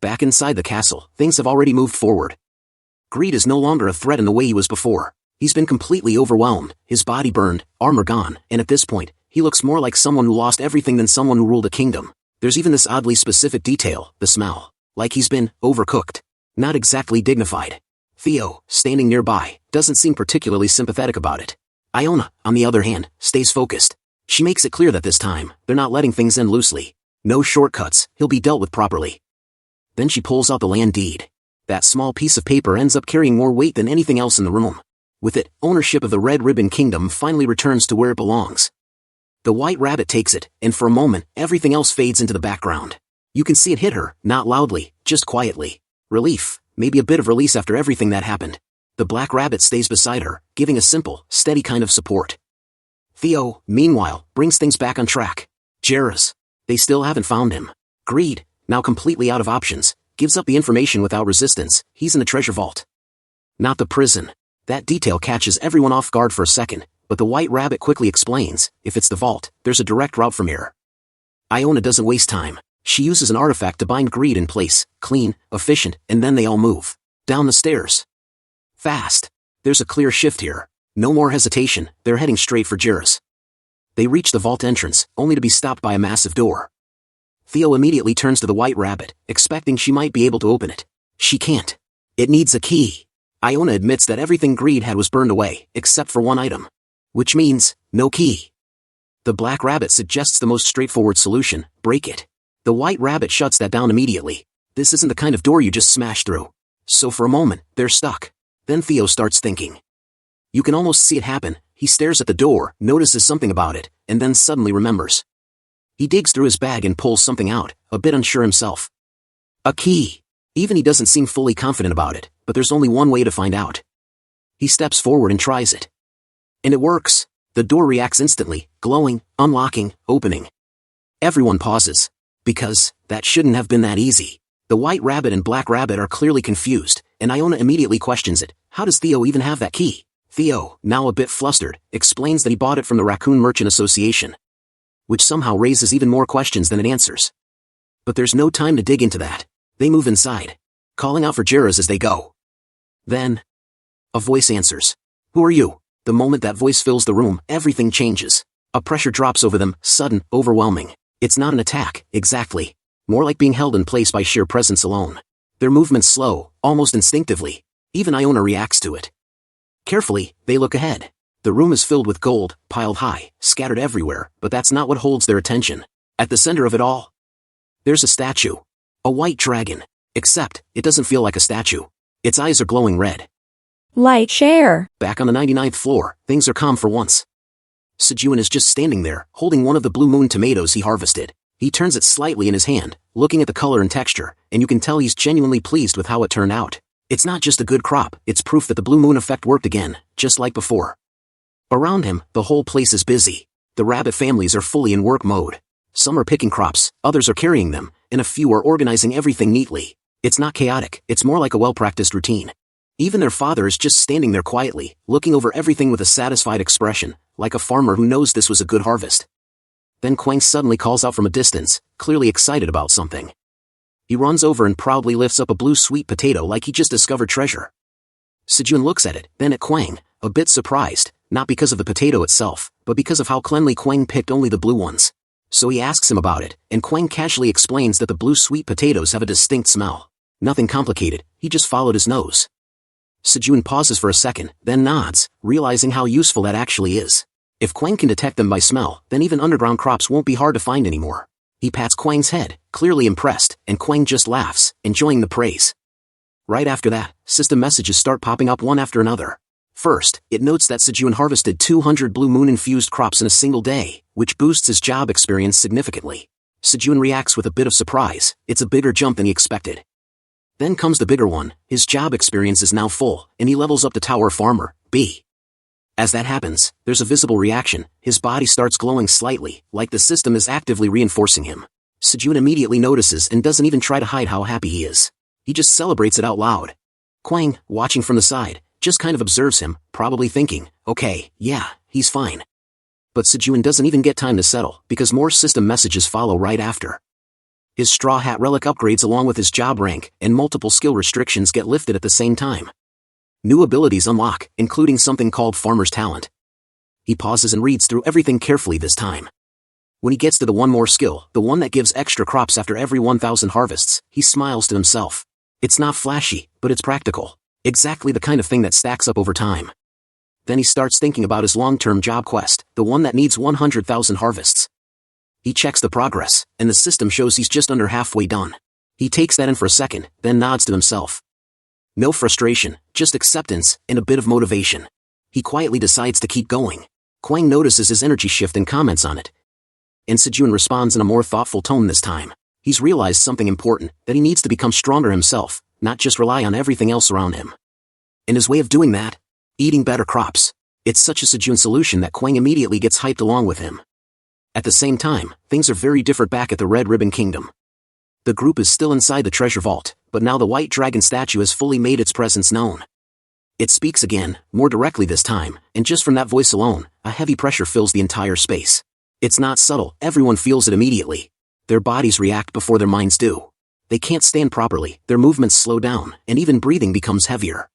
Back inside the castle, things have already moved forward. Greed is no longer a threat in the way he was before. He's been completely overwhelmed, his body burned, armor gone, and at this point, he looks more like someone who lost everything than someone who ruled a kingdom. There's even this oddly specific detail, the smell. Like he's been overcooked. Not exactly dignified. Theo, standing nearby, doesn't seem particularly sympathetic about it. Iona, on the other hand, stays focused. She makes it clear that this time, they're not letting things end loosely. No shortcuts, he'll be dealt with properly. Then she pulls out the land deed. That small piece of paper ends up carrying more weight than anything else in the room. With it, ownership of the Red Ribbon Kingdom finally returns to where it belongs. The White Rabbit takes it, and for a moment, everything else fades into the background. You can see it hit her, not loudly, just quietly. Relief, maybe a bit of release after everything that happened. The Black Rabbit stays beside her, giving a simple, steady kind of support. Theo, meanwhile, brings things back on track. ARA'S. They still haven't found him. Greed, now completely out of options, gives up the information without resistance. He's in the treasure vault. Not the prison. That detail catches everyone off guard for a second, but the White Rabbit quickly explains, if it's the vault, there's a direct route from here. Iona doesn't waste time. She uses an artifact to bind Greed in place, clean, efficient, and then they all move. Down the stairs. Fast. There's a clear shift here. No more hesitation, they're heading straight for ARA'S. They reach the vault entrance, only to be stopped by a massive door. Theo immediately turns to the White Rabbit, expecting she might be able to open it. She can't. It needs a key. Iona admits that everything Greed had was burned away, except for one item. Which means, no key. The Black Rabbit suggests the most straightforward solution, break it. The White Rabbit shuts that down immediately. This isn't the kind of door you just smash through. So for a moment, they're stuck. Then Theo starts thinking. You can almost see it happen. He stares at the door, notices something about it, and then suddenly remembers. He digs through his bag and pulls something out, a bit unsure himself. A key. Even he doesn't seem fully confident about it, but there's only one way to find out. He steps forward and tries it. And it works. The door reacts instantly, glowing, unlocking, opening. Everyone pauses. Because, that shouldn't have been that easy. The White Rabbit and Black Rabbit are clearly confused, and Iona immediately questions it. How does Theo even have that key? Theo, now a bit flustered, explains that he bought it from the Raccoon Merchant Association. Which somehow raises even more questions than it answers. But there's no time to dig into that. They move inside, calling out for ARA'S as they go. Then, a voice answers. Who are you? The moment that voice fills the room, everything changes. A pressure drops over them, sudden, overwhelming. It's not an attack, exactly. more like being held in place by sheer presence alone. Their movements slow, almost instinctively. Even Iona reacts to it. Carefully, they look ahead. The room is filled with gold, piled high, scattered everywhere, but that's not what holds their attention. At the center of it all, there's a statue. A white dragon. Except, it doesn't feel like a statue. Its eyes are glowing red. Like, share. Back on the 99th floor, things are calm for once. Sejun is just standing there, holding one of the blue moon tomatoes he harvested. He turns it slightly in his hand, looking at the color and texture, and you can tell he's genuinely pleased with how it turned out. It's not just a good crop, it's proof that the blue moon effect worked again, just like before. Around him, the whole place is busy. The rabbit families are fully in work mode. Some are picking crops, others are carrying them, and a few are organizing everything neatly. It's not chaotic, it's more like a well-practiced routine. Even their father is just standing there quietly, looking over everything with a satisfied expression, like a farmer who knows this was a good harvest. Then Kwon suddenly calls out from a distance, clearly excited about something. He runs over and proudly lifts up a blue sweet potato like he just discovered treasure. Sejun looks at it, then at Kwon, a bit surprised, not because of the potato itself, but because of how cleanly Kwon picked only the blue ones. So he asks him about it, and Kwon casually explains that the blue sweet potatoes have a distinct smell. Nothing complicated, he just followed his nose. Sejun pauses for a second, then nods, realizing how useful that actually is. If Kwon can detect them by smell, then even underground crops won't be hard to find anymore. He pats Kwon's head, clearly impressed, and Kwon just laughs, enjoying the praise. Right after that, system messages start popping up one after another. First, it notes that Sejun harvested 200 blue moon-infused crops in a single day, which boosts his job experience significantly. Sejun reacts with a bit of surprise. It's a bigger jump than he expected. Then comes the bigger one. His job experience is now full, and he levels up to Tower Farmer, B. As that happens, there's a visible reaction. His body starts glowing slightly, like the system is actively reinforcing him. Sejun immediately notices and doesn't even try to hide how happy he is. He just celebrates it out loud. Kwon, watching from the side, just kind of observes him, probably thinking, okay, yeah, he's fine. But Sejun doesn't even get time to settle, because more system messages follow right after. His straw hat relic upgrades along with his job rank, and multiple skill restrictions get lifted at the same time. New abilities unlock, including something called Farmer's Talent. He pauses and reads through everything carefully this time. When he gets to the one more skill, the one that gives extra crops after every 1,000 harvests, he smiles to himself. It's not flashy, but it's practical. Exactly the kind of thing that stacks up over time. Then he starts thinking about his long-term job quest, the one that needs 100,000 harvests. He checks the progress, and the system shows he's just under halfway done. He takes that in for a second, then nods to himself. No frustration, just acceptance, and a bit of motivation. He quietly decides to keep going. Kwon notices his energy shift and comments on it. And Sejun responds in a more thoughtful tone this time. He's realized something important, that he needs to become stronger himself, not just rely on everything else around him. And his way of doing that? Eating better crops. It's such a Sejun solution that Kwon immediately gets hyped along with him. At the same time, things are very different back at the Red Ribbon Kingdom. The group is still inside the treasure vault, but now the white dragon statue has fully made its presence known. It speaks again, more directly this time, and just from that voice alone, a heavy pressure fills the entire space. It's not subtle, everyone feels it immediately. Their bodies react before their minds do. They can't stand properly, their movements slow down, and even breathing becomes heavier.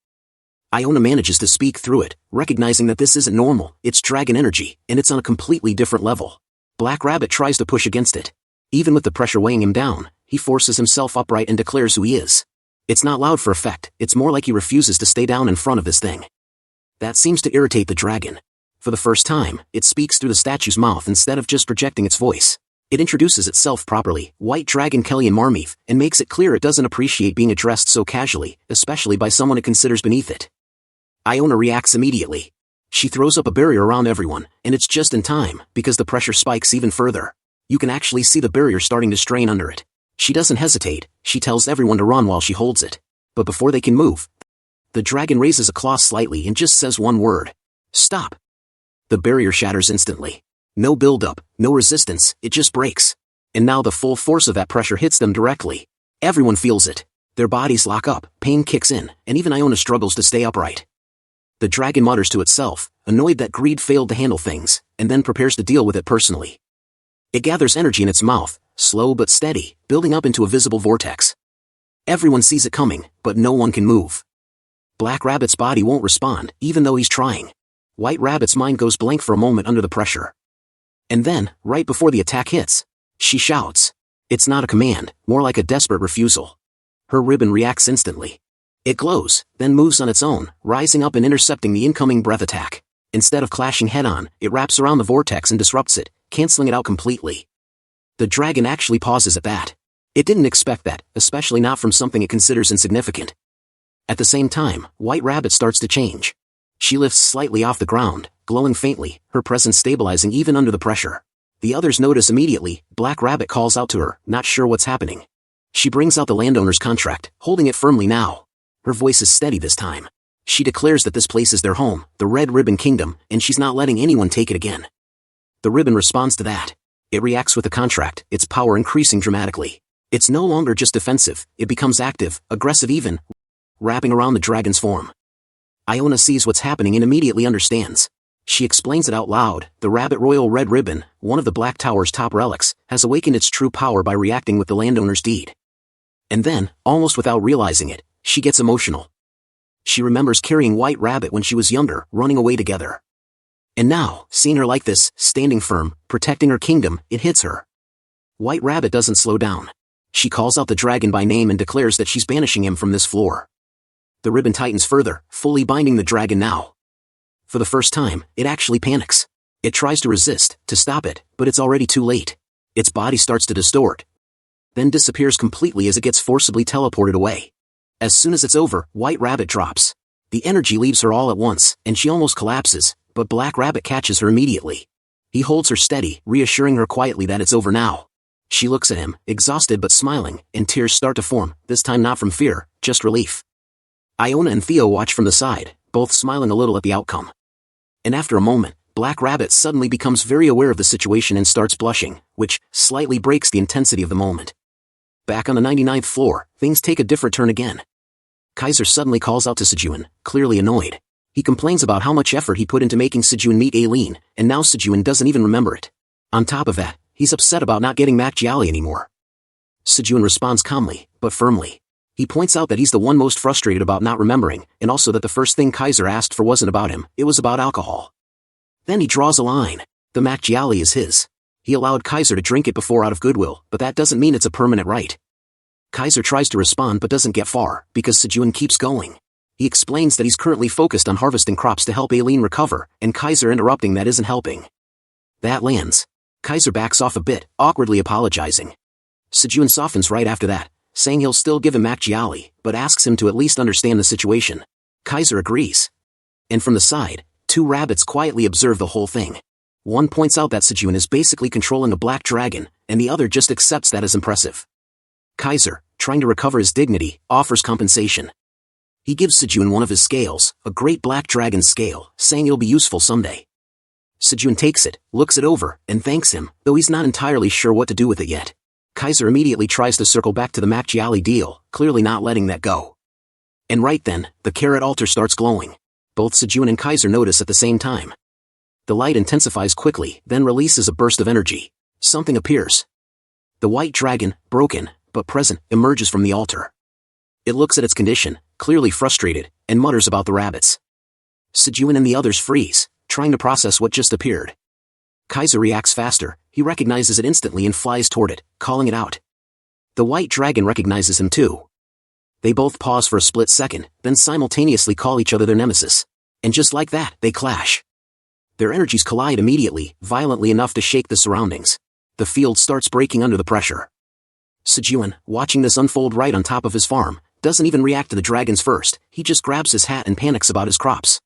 Iona manages to speak through it, recognizing that this isn't normal, it's dragon energy, and it's on a completely different level. Black Rabbit tries to push against it. Even with the pressure weighing him down, he forces himself upright and declares who he is. It's not loud for effect, it's more like he refuses to stay down in front of this thing. That seems to irritate the dragon. For the first time, it speaks through the statue's mouth instead of just projecting its voice. It introduces itself properly, White Dragon Kelly and Marmeef, and makes it clear it doesn't appreciate being addressed so casually, especially by someone it considers beneath it. Iona reacts immediately. She throws up a barrier around everyone, and it's just in time, because the pressure spikes even further. You can actually see the barrier starting to strain under it. She doesn't hesitate, she tells everyone to run while she holds it. But before they can move, the dragon raises a claw slightly and just says one word. Stop. The barrier shatters instantly. No build-up, no resistance, it just breaks. And now the full force of that pressure hits them directly. Everyone feels it. Their bodies lock up, pain kicks in, and even Iona struggles to stay upright. The dragon mutters to itself, annoyed that greed failed to handle things, and then prepares to deal with it personally. It gathers energy in its mouth, slow but steady, building up into a visible vortex. Everyone sees it coming, but no one can move. Black Rabbit's body won't respond, even though he's trying. White Rabbit's mind goes blank for a moment under the pressure. And then, right before the attack hits, she shouts, It's not a command, more like a desperate refusal. Her ribbon reacts instantly. It glows, then moves on its own, rising up and intercepting the incoming breath attack. Instead of clashing head-on, it wraps around the vortex and disrupts it, canceling it out completely. The dragon actually pauses at that. It didn't expect that, especially not from something it considers insignificant. At the same time, White Rabbit starts to change. She lifts slightly off the ground, glowing faintly, her presence stabilizing even under the pressure. The others notice immediately. Black Rabbit calls out to her, not sure what's happening. She brings out the landowner's contract, holding it firmly now. Her voice is steady this time. She declares that this place is their home, the Red Ribbon Kingdom, and she's not letting anyone take it again. The ribbon responds to that. It reacts with the contract, its power increasing dramatically. It's no longer just defensive, it becomes active, aggressive even, wrapping around the dragon's form. Iona sees what's happening and immediately understands. She explains it out loud. The Rabbit Royal Red Ribbon, one of the Black Tower's top relics, has awakened its true power by reacting with the landowner's deed. And then, almost without realizing it, she gets emotional. She remembers carrying White Rabbit when she was younger, running away together. And now, seeing her like this, standing firm, protecting her kingdom, it hits her. White Rabbit doesn't slow down. She calls out the dragon by name and declares that she's banishing him from this floor. The ribbon tightens further, fully binding the dragon now. For the first time, it actually panics. It tries to resist, to stop it, but it's already too late. Its body starts to distort, then disappears completely as it gets forcibly teleported away. As soon as it's over, White Rabbit drops. The energy leaves her all at once, and she almost collapses, but Black Rabbit catches her immediately. He holds her steady, reassuring her quietly that it's over now. She looks at him, exhausted but smiling, and tears start to form, this time not from fear, just relief. Iona and Theo watch from the side, both smiling a little at the outcome. And after a moment, Black Rabbit suddenly becomes very aware of the situation and starts blushing, which slightly breaks the intensity of the moment. Back on the 99th floor, things take a different turn again. Kaiser suddenly calls out to Sejun, clearly annoyed. He complains about how much effort he put into making Sejun meet Aileen, and now Sejun doesn't even remember it. On top of that, he's upset about not getting Mac Jiali anymore. Sejun responds calmly, but firmly. He points out that he's the one most frustrated about not remembering, and also that the first thing Kaiser asked for wasn't about him, it was about alcohol. Then he draws a line. The Mac Jiali is his. He allowed Kaiser to drink it before out of goodwill, but that doesn't mean it's a permanent right. Kaiser tries to respond but doesn't get far, because Sejun keeps going. He explains that he's currently focused on harvesting crops to help Aileen recover, and Kaiser interrupting that isn't helping. That lands. Kaiser backs off a bit, awkwardly apologizing. Sejun softens right after that, saying he'll still give him Mac Jiali, but asks him to at least understand the situation. Kaiser agrees. And from the side, two rabbits quietly observe the whole thing. One points out that Sejun is basically controlling a black dragon, and the other just accepts that as impressive. Kaiser, trying to recover his dignity, offers compensation. He gives Sejun one of his scales, a great black dragon scale, saying it'll be useful someday. Sejun takes it, looks it over, and thanks him, though he's not entirely sure what to do with it yet. Kaiser immediately tries to circle back to the Mac Jiali deal, clearly not letting that go. And right then, the carrot altar starts glowing. Both Sejun and Kaiser notice at the same time. The light intensifies quickly, then releases a burst of energy. Something appears. The white dragon, broken, but present, emerges from the altar. It looks at its condition, clearly frustrated, and mutters about the rabbits. Sejun and the others freeze, trying to process what just appeared. Kaiser reacts faster. He recognizes it instantly and flies toward it, calling it out. The white dragon recognizes him too. They both pause for a split second, then simultaneously call each other their nemesis. And just like that, they clash. Their energies collide immediately, violently enough to shake the surroundings. The field starts breaking under the pressure. Sejun, watching this unfold right on top of his farm, doesn't even react to the dragons first. He just grabs his hat and panics about his crops.